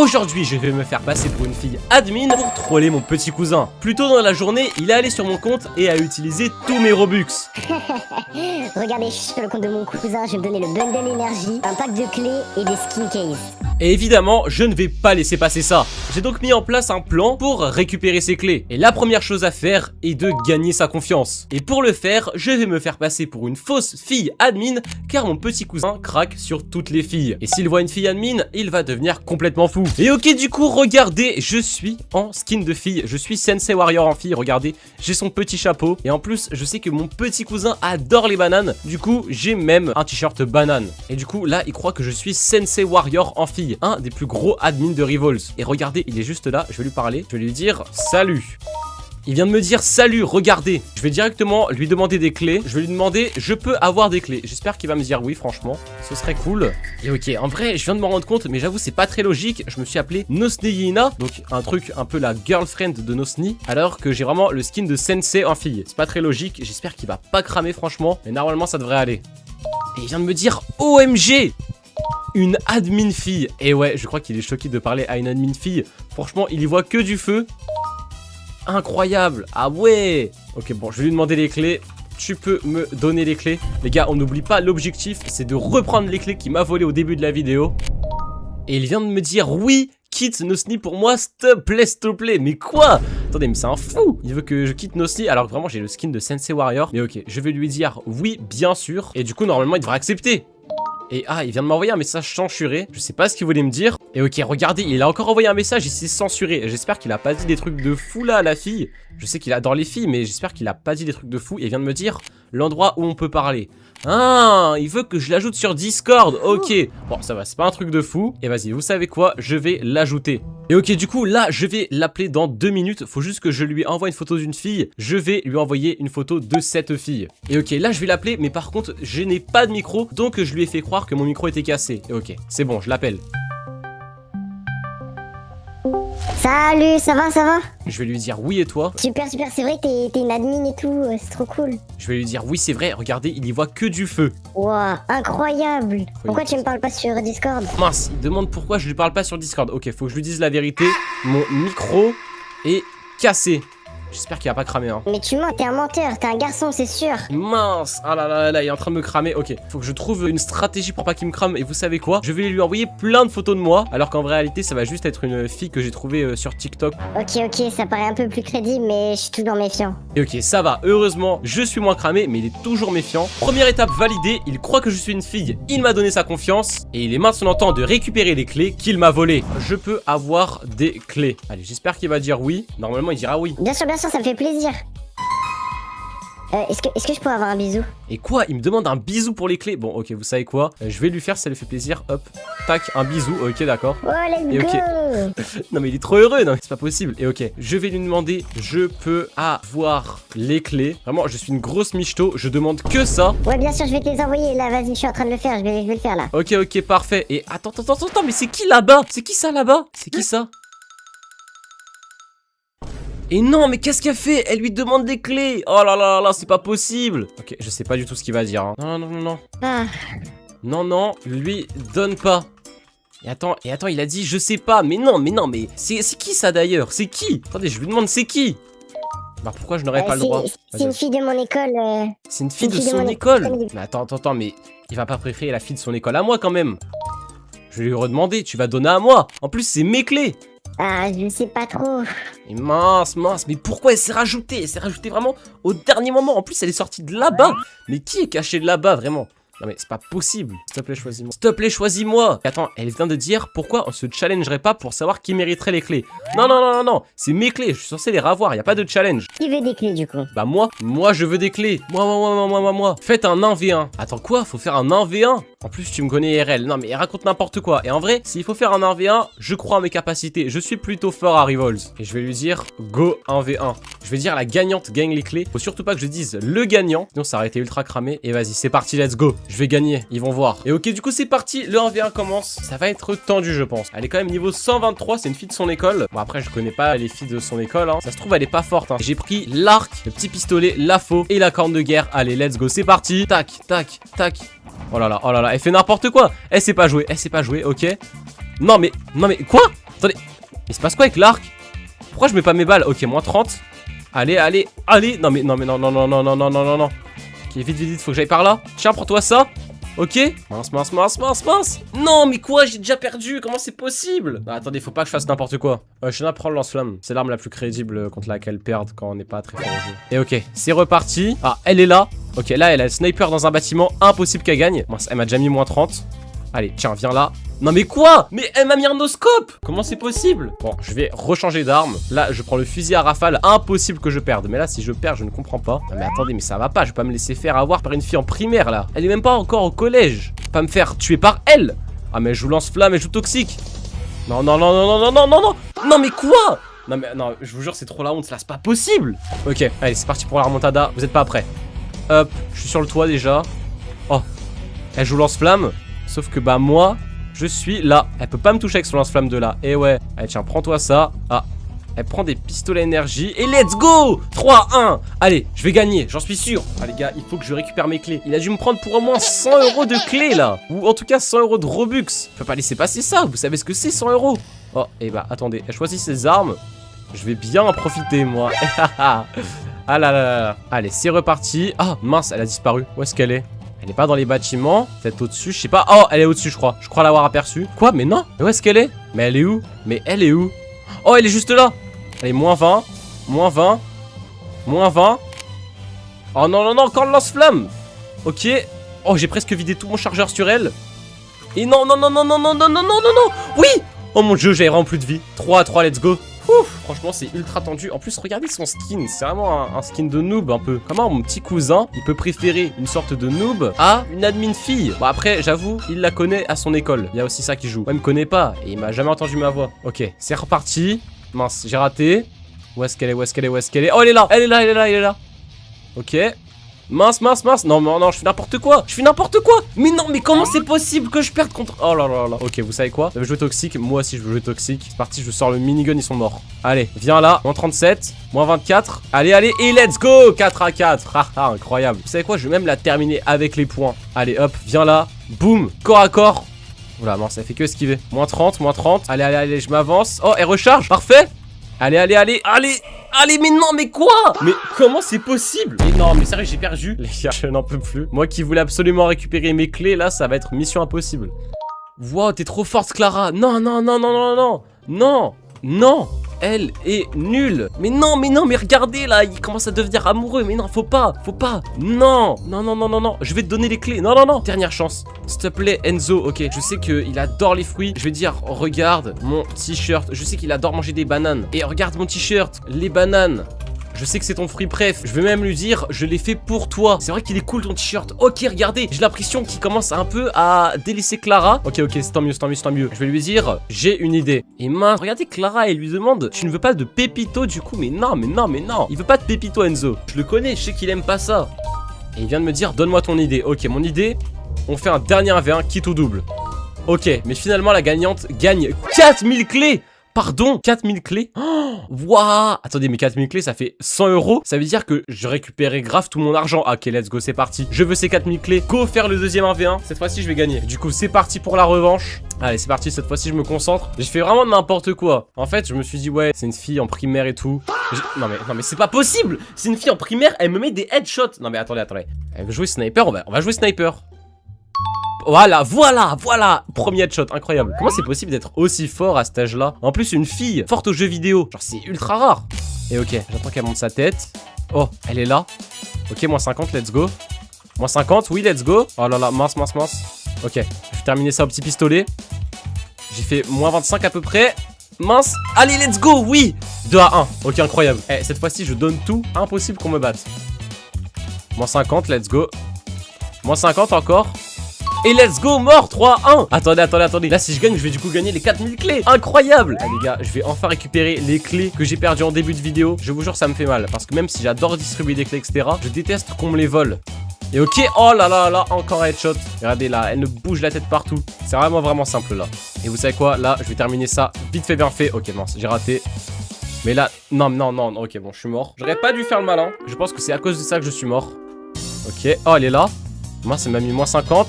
Aujourd'hui, je vais me faire passer pour une fille admin pour troller mon petit cousin. Plus tôt dans la journée, il est allé sur mon compte et a utilisé tous mes Robux. Regardez, je suis sur le compte de mon cousin, je vais me donner le bundle énergie, un pack de clés et des skin cases. Et évidemment, je ne vais pas laisser passer ça. J'ai donc mis en place un plan pour récupérer ses clés. Et la première chose à faire est de gagner sa confiance. Et pour le faire, je vais me faire passer pour une fausse fille admin, car mon petit cousin craque sur toutes les filles. Et s'il voit une fille admin, il va devenir complètement fou. Et ok, du coup, regardez, je suis en skin de fille. Je suis Sensei Warrior en fille, regardez, j'ai son petit chapeau. Et en plus, je sais que mon petit cousin adore les bananes. Du coup, j'ai même un t-shirt banane. Et du coup, là, il croit que je suis Sensei Warrior en fille, un des plus gros admins de Revolz. Et regardez, il est juste là, je vais lui parler, je vais lui dire salut. Il vient de me dire salut, regardez. Je vais directement lui demander des clés. Je vais lui demander, je peux avoir des clés. J'espère qu'il va me dire oui, franchement, ce serait cool. Et ok, en vrai, je viens de me rendre compte, mais j'avoue, c'est pas très logique. Je me suis appelé Nosneina, donc un truc un peu la girlfriend de Nosni, alors que j'ai vraiment le skin de Sensei en fille. C'est pas très logique, j'espère qu'il va pas cramer, franchement, mais normalement, ça devrait aller. Et il vient de me dire OMG, une admin fille. Et ouais, je crois qu'il est choqué de parler à une admin fille. Franchement, il y voit que du feu. Incroyable. Ah ouais. Ok, bon, je vais lui demander les clés. Tu peux me donner les clés. Les gars, on n'oublie pas l'objectif, c'est de reprendre les clés qu'il m'a volées au début de la vidéo. Et il vient de me dire oui, quitte Nosni pour moi, s'il te plaît, s'il te plaît. Mais quoi? Attendez, mais c'est un fou. Il veut que je quitte Nosni alors que vraiment j'ai le skin de Sensei Warrior. Mais ok, je vais lui dire oui, bien sûr. Et du coup, normalement, il devrait accepter. Et ah, il vient de m'envoyer un message censuré. Je sais pas ce qu'il voulait me dire. Et ok, regardez, il a encore envoyé un message, il s'est censuré. J'espère qu'il a pas dit des trucs de fou là à la fille. Je sais qu'il adore les filles, mais j'espère qu'il a pas dit des trucs de fou. Et il vient de me dire l'endroit où on peut parler. Ah, il veut que je l'ajoute sur Discord. Ok, bon, ça va, c'est pas un truc de fou. Et vas-y, vous savez quoi? Je vais l'ajouter. Et ok, du coup, là, je vais l'appeler dans 2 minutes. Faut juste que je lui envoie une photo d'une fille. Je vais lui envoyer une photo de cette fille. Et ok, là, je vais l'appeler, mais par contre, je n'ai pas de micro. Donc, je lui ai fait croire que mon micro était cassé. Et ok, c'est bon, je l'appelle. Salut, ça va, ça va? Je vais lui dire oui et toi? Super, super, c'est vrai que t'es une admin et tout, c'est trop cool. Je vais lui dire oui, c'est vrai, regardez, il y voit que du feu. Wow, incroyable. Pourquoi tu me parles pas sur Discord? Mince, il demande pourquoi je lui parle pas sur Discord. Ok, faut que je lui dise la vérité. Mon micro est cassé. J'espère qu'il va pas cramer, hein. Mais tu mens, t'es un menteur, t'es un garçon, c'est sûr. Mince, ah là là là, il est en train de me cramer. Ok, faut que je trouve une stratégie pour pas qu'il me crame. Et vous savez quoi? Je vais lui envoyer plein de photos de moi, alors qu'en réalité, ça va juste être une fille que j'ai trouvée sur TikTok. Ok, ça paraît un peu plus crédible, mais je suis toujours méfiant. Et ok, ça va, heureusement, je suis moins cramé, mais il est toujours méfiant. Première étape validée, il croit que je suis une fille, il m'a donné sa confiance, et il est maintenant temps de récupérer les clés qu'il m'a volées. Je peux avoir des clés. Allez, j'espère qu'il va dire oui. Normalement, il dira oui. Bien sûr, ça me fait plaisir. Est-ce que je peux avoir un bisou? Et quoi? Il me demande un bisou pour les clés. Bon, ok, vous savez quoi? Je vais lui faire, ça lui fait plaisir. Hop, tac, un bisou. Ok, d'accord. Oh, let's go. Non, mais il est trop heureux. Non, c'est pas possible. Et ok, je vais lui demander, je peux avoir les clés. Vraiment, je suis une grosse michto. Je demande que ça. Ouais, bien sûr, je vais te les envoyer. Là, vas-y, je suis en train de le faire. Je vais le faire là. Ok, parfait. Et attends, mais c'est qui là-bas? C'est qui ça là-bas? C'est qui ça? Et non, mais qu'est-ce qu'elle fait? Elle lui demande des clés. Oh là là là, c'est pas possible. Ok, je sais pas du tout ce qu'il va dire, hein. Non. Ah. Non, lui donne pas. Et attends, il a dit je sais pas. Mais non, mais c'est qui ça d'ailleurs? C'est qui? Attendez, je lui demande c'est qui? Bah pourquoi je n'aurais pas le droit? C'est une fille de mon école. C'est une fille de son école? Mais attends, mais il va pas préférer la fille de son école à moi quand même. Je vais lui redemander, tu vas donner à moi. En plus, c'est mes clés. Ah, je sais pas trop. Et mince, mais pourquoi elle s'est rajoutée? Elle s'est rajoutée vraiment au dernier moment. En plus, elle est sortie de là-bas. Mais qui est caché de là-bas, vraiment? Non mais c'est pas possible. S'il te plaît, choisis-moi. S'il te plaît, choisis-moi. Attends, elle vient de dire pourquoi on se challengerait pas pour savoir qui mériterait les clés. Non. C'est mes clés. Je suis censé les ravoir. Y a pas de challenge. Qui veut des clés du coup? Bah moi je veux des clés. Moi. Faites un 1v1. Attends quoi? Faut faire un 1v1? En plus tu me connais IRL. Non mais elle raconte n'importe quoi. Et en vrai, s'il faut faire un 1v1, je crois en mes capacités. Je suis plutôt fort à Revolz. Et je vais lui dire go 1v1. Je vais dire la gagnante gagne les clés. Faut surtout pas que je dise le gagnant. Sinon ça aurait été ultra cramé. Et vas-y, c'est parti, let's go. Je vais gagner, ils vont voir. Et ok, du coup c'est parti, le 1v1 commence. Ça va être tendu je pense. Elle est quand même niveau 123, c'est une fille de son école. Bon après je connais pas les filles de son école, hein. Ça se trouve elle est pas forte, hein. J'ai pris l'arc, le petit pistolet, la faux et la corne de guerre. Allez, let's go, c'est parti. Tac. Oh là là, elle fait n'importe quoi. Elle sait pas jouer, ok. Non mais quoi? Attendez. Il se passe quoi avec l'arc? Pourquoi je mets pas mes balles? Ok, moins 30. Allez, allez, allez. Non, mais non, non, non, non, non, non, non, non, non, non. Ok, vite, vite, vite, faut que j'aille par là. Tiens, prends-toi ça. Ok. Mince, mince, mince, mince, mince. Non, mais quoi? J'ai déjà perdu. Comment c'est possible? Non, attendez, faut pas que je fasse n'importe quoi. Je viens d'apprendre le lance-flamme. C'est l'arme la plus crédible contre laquelle perdre quand on n'est pas très fort au jeu. Et ok, c'est reparti. Ah, elle est là. Ok, là, elle a le sniper dans un bâtiment. Impossible qu'elle gagne. Mince, elle m'a déjà mis moins 30. Allez, tiens, viens là. Non mais quoi? Mais elle m'a mis un no-scope. Comment c'est possible? Bon, je vais rechanger d'arme. Là, je prends le fusil à rafale. Impossible que je perde. Mais là, si je perds, je ne comprends pas. Non mais attendez, mais ça va pas. Je vais pas me laisser faire avoir par une fille en primaire, là. Elle est même pas encore au collège. Pas me faire tuer par elle. Ah mais je vous lance flamme et je joue toxique. Non, non, non, non, non, non, non, non. Non mais quoi? Non mais non, je vous jure, c'est trop la honte. Là, c'est pas possible. Ok, allez, c'est parti pour la remontada. Vous êtes pas prêts? Hop, je suis sur le toit déjà. Oh, elle joue lance-flamme. Sauf que bah moi, je suis là. Elle peut pas me toucher avec son lance-flamme de là. Et ouais. Allez tiens, prends-toi ça. Ah. Elle prend des pistolets énergie. Et let's go 3-1. Allez, je vais gagner, j'en suis sûr. Ah les gars, il faut que je récupère mes clés. Il a dû me prendre pour au moins 100 € de clés là. Ou en tout cas 100 € de Robux. Je peux pas laisser passer ça. Vous savez ce que c'est 100 €? Oh, et bah attendez, elle choisit ses armes. Je vais bien en profiter moi. Ah là là là là. Allez, c'est reparti. Ah mince, elle a disparu. Où est-ce qu'elle est? Elle est pas dans les bâtiments, peut-être au-dessus, je sais pas. Oh, elle est au-dessus, je crois. Je crois l'avoir aperçue. Quoi? Mais non. Mais où est-ce qu'elle est? Mais elle est où? Mais elle est où? Oh, elle est juste là. Allez, moins 20. Moins 20. Moins 20. Oh non, non, non, encore le lance-flamme. Ok. Oh, j'ai presque vidé tout mon chargeur sur elle. Et non, non, non, non, non, non, non, non, non, non, non. Oui. Oh mon dieu, j'avais vraiment plus de vie. 3 à 3, let's go. Ouf, franchement c'est ultra tendu. En plus regardez son skin, c'est vraiment un skin de noob un peu. Comment mon petit cousin, il peut préférer une sorte de noob à une admin fille. Bon après j'avoue, il la connaît à son école. Il y a aussi ça qui joue. Moi il me connaît pas et il m'a jamais entendu ma voix. Ok, c'est reparti. Mince, j'ai raté. Où est-ce qu'elle est? Où est-ce qu'elle est? Où est-ce qu'elle est? Oh elle est là, elle est là, elle est là, elle est là. Ok. Mince, mince, mince. Non, non, non, je fais n'importe quoi. Je fais n'importe quoi. Mais non, mais comment c'est possible que je perde contre... Oh là là là. Ok, vous savez quoi? Je veux jouer toxique. Moi aussi, je veux jouer toxique. C'est parti, je sors le minigun, ils sont morts. Allez, viens là. Moins 37. Moins 24. Allez, allez. Et let's go. 4 à 4. Ah, incroyable. Vous savez quoi? Je vais même la terminer avec les points. Allez, hop, viens là. Boum. Corps à corps. Oula, mince, ça fait que esquiver. Moins 30, moins 30. Allez, allez, allez, je m'avance. Oh, elle recharge. Parfait. Allez, allez, allez, allez. Allez, mais non, mais quoi? Mais comment c'est possible? Mais non, mais sérieux, j'ai perdu. Les gars, je n'en peux plus. Moi qui voulais absolument récupérer mes clés, là, ça va être mission impossible. Wow, t'es trop forte, Clara. Non, non, non, non, non, non. Non, non. Elle est nulle. Mais non, mais regardez, là, il commence à devenir amoureux. Mais non, faut pas, faut pas. Non, non, non, non, non, non. Je vais te donner les clés. Non, non, non. Dernière chance. S'il te plaît, Enzo. Ok, je sais qu'il adore les fruits. Je vais dire, regarde mon t-shirt. Je sais qu'il adore manger des bananes. Et regarde mon t-shirt, les bananes. Je sais que c'est ton fruit préf. Je vais même lui dire, je l'ai fait pour toi. C'est vrai qu'il est cool ton t-shirt. Ok, regardez. J'ai l'impression qu'il commence un peu à délaisser Clara. Ok, ok, c'est tant mieux, c'est tant mieux, c'est tant mieux. Je vais lui dire, j'ai une idée. Et mince, regardez Clara, elle lui demande, tu ne veux pas de Pépito du coup? Mais non, mais non, mais non. Il veut pas de Pépito, Enzo. Je le connais, je sais qu'il aime pas ça. Et il vient de me dire, donne-moi ton idée. Ok, mon idée, on fait un dernier 1v1, quitte ou double. Ok, mais finalement, la gagnante gagne 4000 clés. Pardon, 4000 clés? Oh, waouh! Attendez, mais 4000 clés, ça fait 100 €. Ça veut dire que je récupérais grave tout mon argent. Ok, let's go, c'est parti. Je veux ces 4000 clés. Go faire le deuxième 1v1. Cette fois-ci, je vais gagner. Du coup, c'est parti pour la revanche. Allez, c'est parti. Cette fois-ci, je me concentre. J'ai fait vraiment n'importe quoi. En fait, je me suis dit, ouais, c'est une fille en primaire et tout. Non, mais c'est pas possible! C'est une fille en primaire, elle me met des headshots. Non, mais attendez, attendez. Elle veut jouer sniper, on va jouer sniper. Voilà, voilà, voilà. Premier headshot, incroyable. Comment c'est possible d'être aussi fort à cet âge-là? En plus, une fille forte aux jeux vidéo. Genre, c'est ultra rare. Et ok, j'attends qu'elle monte sa tête. Oh, elle est là. Ok, moins 50, let's go. Moins 50, oui, let's go. Oh là là, mince, mince, mince. Ok, je vais terminer ça au petit pistolet. J'ai fait moins 25 à peu près. Mince. Allez, let's go, oui. 2 à 1. Ok, incroyable. Eh, cette fois-ci, je donne tout. Impossible qu'on me batte. Moins 50, let's go. Moins 50 encore. Et let's go, mort, 3-1. Attendez, attendez, attendez. Là, si je gagne, je vais du coup gagner les 4000 clés. Incroyable. Allez, les gars, je vais enfin récupérer les clés que j'ai perdues en début de vidéo. Je vous jure, ça me fait mal. Parce que même si j'adore distribuer des clés, etc., je déteste qu'on me les vole. Et ok, oh là là là, encore un headshot. Regardez là, elle ne bouge la tête partout. C'est vraiment, vraiment simple là. Et vous savez quoi? Là, je vais terminer ça vite fait, bien fait. Ok, mince, j'ai raté. Mais là, non, non, non, ok, bon, je suis mort. J'aurais pas dû faire le malin. Je pense que c'est à cause de ça que je suis mort. Ok, oh, elle est là. Moi, ça m'a mis moins 50.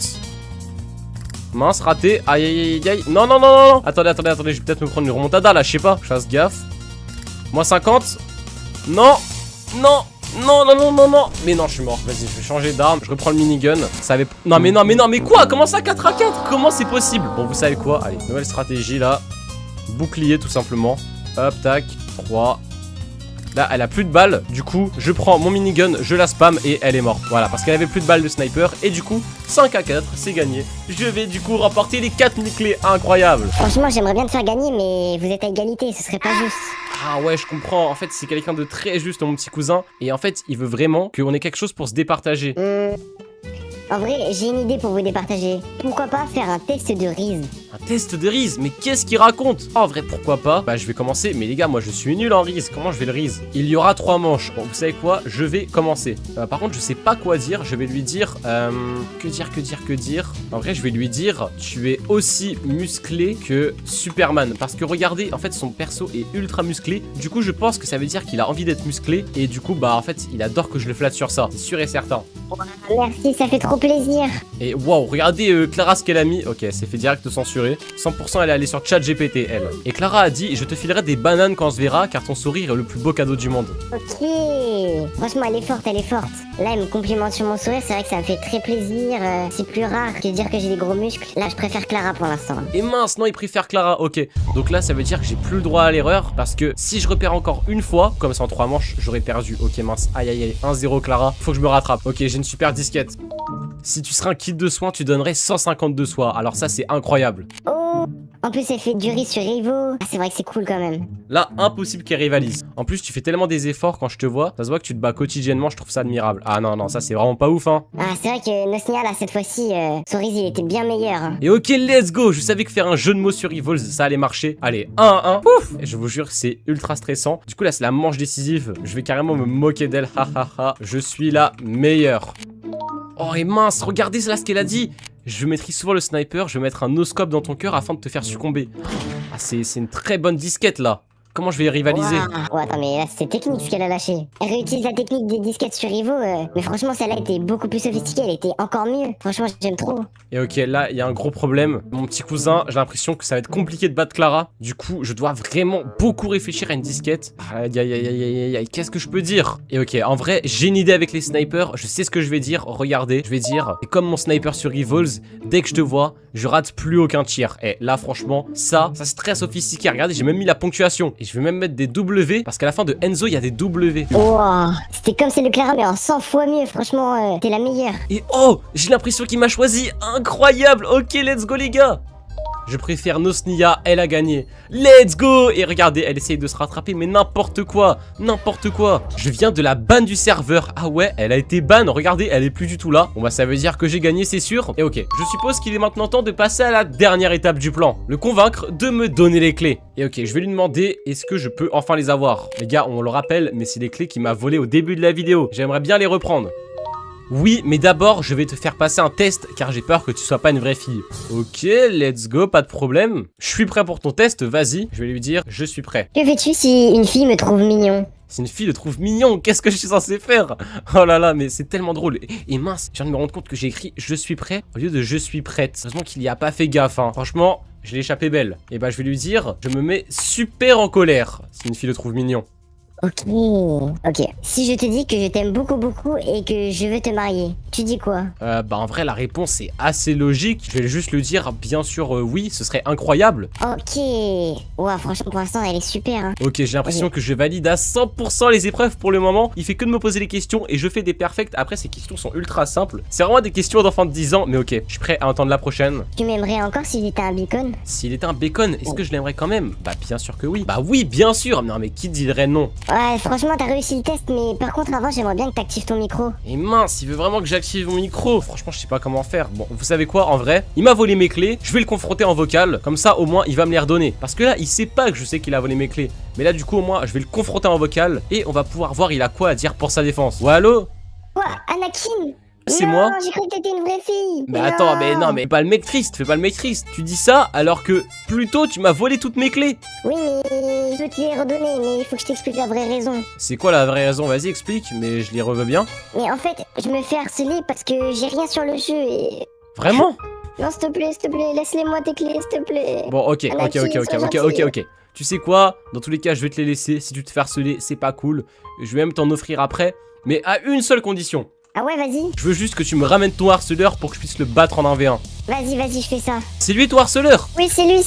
Mince, raté. Aïe, aïe, aïe, aïe. Non, non, non, non, non. Attendez, je vais peut-être me prendre une remontada là, je sais pas. Je fasse gaffe. Moins 50. Non, non. Non, non, non, non, non. Mais non, je suis mort. Vas-y, je vais changer d'arme. Je reprends le minigun. Ça avait... Non, mais non, mais non, mais quoi? Comment ça 4 à 4? Comment c'est possible? Bon, vous savez quoi? Allez, nouvelle stratégie là. Bouclier tout simplement. Hop, tac. 3. Là, elle a plus de balles. Du coup, je prends mon minigun, je la spam et elle est morte. Voilà, parce qu'elle avait plus de balles de sniper. Et du coup, 5 à 4, c'est gagné. Je vais du coup remporter les 4 clés. Incroyable. Franchement, j'aimerais bien te faire gagner, mais vous êtes à égalité, ce serait pas juste. Ah ouais, je comprends. En fait, c'est quelqu'un de très juste, mon petit cousin. Et en fait, il veut vraiment qu'on ait quelque chose pour se départager. En vrai, j'ai une idée pour vous départager. Pourquoi pas faire un test de Riz? Un test de Riz, mais qu'est-ce qu'il raconte? En vrai, pourquoi pas? Bah, je vais commencer. Mais les gars, moi, je suis nul en Riz. Comment je vais le Riz? Il y aura 3 manches. Bon, vous savez quoi? Je vais commencer. Par contre, je sais pas quoi dire. Je vais lui dire... Que dire? En vrai, je vais lui dire... Tu es aussi musclé que Superman. Parce que regardez, en fait, son perso est ultra musclé. Du coup, je pense que ça veut dire qu'il a envie d'être musclé. Et du coup, bah, en fait, il adore que je le flatte sur ça. C'est sûr et certain. Merci, ça fait trop plaisir. Et waouh, regardez Clara ce qu'elle a mis. Ok, elle s'est fait direct censurer. 100% elle est allée sur ChatGPT, elle. Et Clara a dit, je te filerai des bananes quand on se verra, car ton sourire est le plus beau cadeau du monde. Ok. Franchement, elle est forte, elle est forte. Là, elle me complimente sur mon sourire, c'est vrai que ça me fait très plaisir. C'est plus rare que de dire que j'ai des gros muscles. Là, je préfère Clara pour l'instant. Et mince, non, il préfère Clara. Ok, donc là, ça veut dire que j'ai plus le droit à l'erreur, parce que si je repère encore une fois, comme ça en 3 manches, j'aurais perdu. Ok, mince. Aïe, aïe, aïe. 1-0 Clara. Faut que je me rattrape. Ok, j'ai une super disquette. Si tu serais un kit de soins, tu donnerais 150 de soins. Alors ça, c'est incroyable. Oh. En plus, elle fait du riz sur Evo. Ah, c'est vrai que c'est cool quand même. Là, impossible qu'elle rivalise. En plus, tu fais tellement des efforts quand je te vois. Ça se voit que tu te bats quotidiennement, je trouve ça admirable. Ah non, non, ça c'est vraiment pas ouf, hein. Ah, c'est vrai que Nosnia, là, cette fois-ci, son riz, il était bien meilleur. Hein. Et ok, let's go. Je savais que faire un jeu de mots sur Evolve, ça allait marcher. Allez, 1-1. Ouf. Et je vous jure, c'est ultra stressant. Du coup, là, c'est la manche décisive. Je vais carrément me moquer d'elle. Hahaha. Je suis la meilleure. Oh, et mince, regardez là ce qu'elle a dit. Je maîtrise souvent le sniper, je vais mettre un no-scope dans ton cœur afin de te faire succomber. Ah, c'est une très bonne disquette là. Comment je vais rivaliser? Oh, attends, mais là, c'est technique ce qu'elle a lâché. Elle réutilise la technique des disquettes sur Evo, mais franchement, celle-là était beaucoup plus sophistiquée, elle était encore mieux. Franchement, j'aime trop. Et ok, là, il y a un gros problème. Mon petit cousin, j'ai l'impression que ça va être compliqué de battre Clara. Du coup, je dois vraiment beaucoup réfléchir à une disquette. Aïe, aïe, aïe, aïe, aïe, aïe, qu'est-ce que je peux dire? Et ok, en vrai, j'ai une idée avec les snipers. Je sais ce que je vais dire. Regardez, je vais dire, et comme mon sniper sur Evolve, dès que je te vois, je rate plus aucun tir. Et là, franchement, ça c'est très sophistiqué. Regardez, j'ai même mis la ponctuation. Et je vais même mettre des W, parce qu'à la fin de Enzo, il y a des W. Wow, c'était comme celle de Clara, mais en 100 fois mieux. Franchement, t'es la meilleure. Et oh, j'ai l'impression qu'il m'a choisi. Incroyable. Ok, let's go les gars. Je préfère Nosnia, elle a gagné. Let's go. Et regardez, elle essaye de se rattraper, mais n'importe quoi. N'importe quoi. Je viens de la ban du serveur. Ah ouais, elle a été ban. Regardez, elle est plus du tout là. Bon bah ça veut dire que j'ai gagné, c'est sûr. Et ok, je suppose qu'il est maintenant temps de passer à la dernière étape du plan. Le convaincre de me donner les clés. Et ok, je vais lui demander, est-ce que je peux enfin les avoir? Les gars, on le rappelle, mais c'est les clés qu'il m'a volées au début de la vidéo. J'aimerais bien les reprendre. Oui, mais d'abord, je vais te faire passer un test, car j'ai peur que tu sois pas une vraie fille. Ok, let's go, pas de problème. Je suis prêt pour ton test, vas-y. Je vais lui dire, je suis prêt. Que fais-tu si une fille me trouve mignon? Si une fille le trouve mignon, qu'est-ce que je suis censé faire? Oh là là, mais c'est tellement drôle. Et mince, je viens de me rendre compte que j'ai écrit « je suis prêt » au lieu de « je suis prête ». Heureusement qu'il y a pas fait gaffe, hein. Franchement, je l'ai échappé belle. Et bah, je vais lui dire, je me mets super en colère si une fille le trouve mignon. Ok, ok. Si je te dis que je t'aime beaucoup beaucoup et que je veux te marier, tu dis quoi? Bah en vrai la réponse est assez logique. Je vais juste le dire, bien sûr oui, ce serait incroyable. Ok. Ouah, franchement pour l'instant elle est super hein. Ok, j'ai l'impression que je valide à 100% les épreuves pour le moment. Il fait que de me poser les questions et je fais des perfects. Après ces questions sont ultra simples. C'est vraiment des questions d'enfants de 10 ans, mais ok, je suis prêt à entendre la prochaine. Tu m'aimerais encore s'il était un bacon? S'il était un bacon, est-ce que je l'aimerais quand même? Bah bien sûr que oui. Bah oui, bien sûr. Non mais qui dirait non? Ouais, franchement t'as réussi le test, mais par contre avant j'aimerais bien que t'actives ton micro. Et mince, il veut vraiment que j'active mon micro. Franchement, je sais pas comment faire. Bon, vous savez quoi, en vrai, il m'a volé mes clés. Je vais le confronter en vocal. Comme ça, au moins, il va me les redonner. Parce que là, il sait pas que je sais qu'il a volé mes clés. Mais là, du coup, au moins, je vais le confronter en vocal. Et on va pouvoir voir il a quoi à dire pour sa défense. Ouais, allô? Quoi, Anakin? C'est non, moi? J'ai cru que t'étais une vraie fille. Mais attends, mais non, mais fais pas le mec triste, fais pas le mec triste. Tu dis ça alors que plus tôt tu m'as volé toutes mes clés. Oui, mais je veux te les redonner, mais il faut que je t'explique la vraie raison. C'est quoi la vraie raison? Vas-y, explique, mais je les reveux bien. Mais en fait, je me fais harceler parce que j'ai rien sur le jeu et... Vraiment? Non, s'il te plaît, laisse-les-moi tes clés, s'il te plaît. Bon, ok. Tu sais quoi? Dans tous les cas, je vais te les laisser. Si tu te fais harceler, c'est pas cool. Je vais même t'en offrir après. Mais à une seule condition. Ah ouais, vas-y. Je veux juste que tu me ramènes ton harceleur pour que je puisse le battre en 1v1. Vas-y, je fais ça. C'est lui ton harceleur? Oui, c'est lui.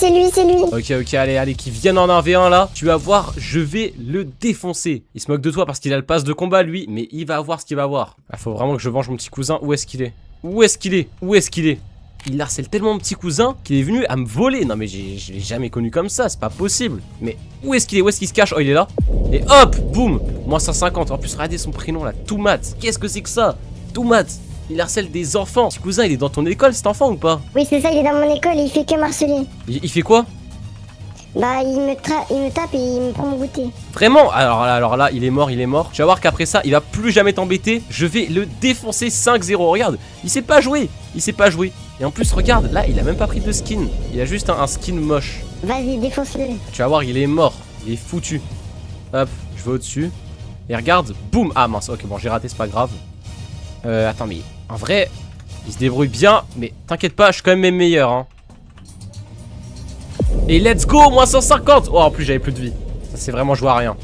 Ok, allez, qu'il vienne en 1v1 là. Tu vas voir, je vais le défoncer. Il se moque de toi parce qu'il a le pass de combat lui, mais il va avoir ce qu'il va avoir. Ah, faut vraiment que je venge mon petit cousin. Où est-ce qu'il est? Il harcèle tellement mon petit cousin qu'il est venu à me voler. Non mais je l'ai jamais connu comme ça, c'est pas possible. Mais où est-ce qu'il est? Où est-ce qu'il se cache? Oh, il est là. Et hop, boum, moins 150. En plus, regardez son prénom là, Toumat. Qu'est-ce que c'est que ça? Toumat. Il harcèle des enfants. Petit cousin, il est dans ton école cet enfant ou pas? Oui, c'est ça, il est dans mon école et il fait que m'harceler. Il fait quoi? Bah, il me tape et il me prend mon goûter. Vraiment? Alors là, il est mort. Tu vas voir qu'après ça, il va plus jamais t'embêter. Je vais le défoncer 5-0. Regarde, il sait pas jouer. Et en plus, regarde, là, il a même pas pris de skin. Il a juste un skin moche. Vas-y, défonce-le. Tu vas voir, il est mort. Il est foutu. Hop, je vais au-dessus. Et regarde, boum. Ah mince, ok, bon, j'ai raté, c'est pas grave. Attends, mais en vrai, il se débrouille bien. Mais t'inquiète pas, je suis quand même meilleur, hein. Et let's go, moins 150. Oh, en plus, j'avais plus de vie. Ça, c'est vraiment joué à rien.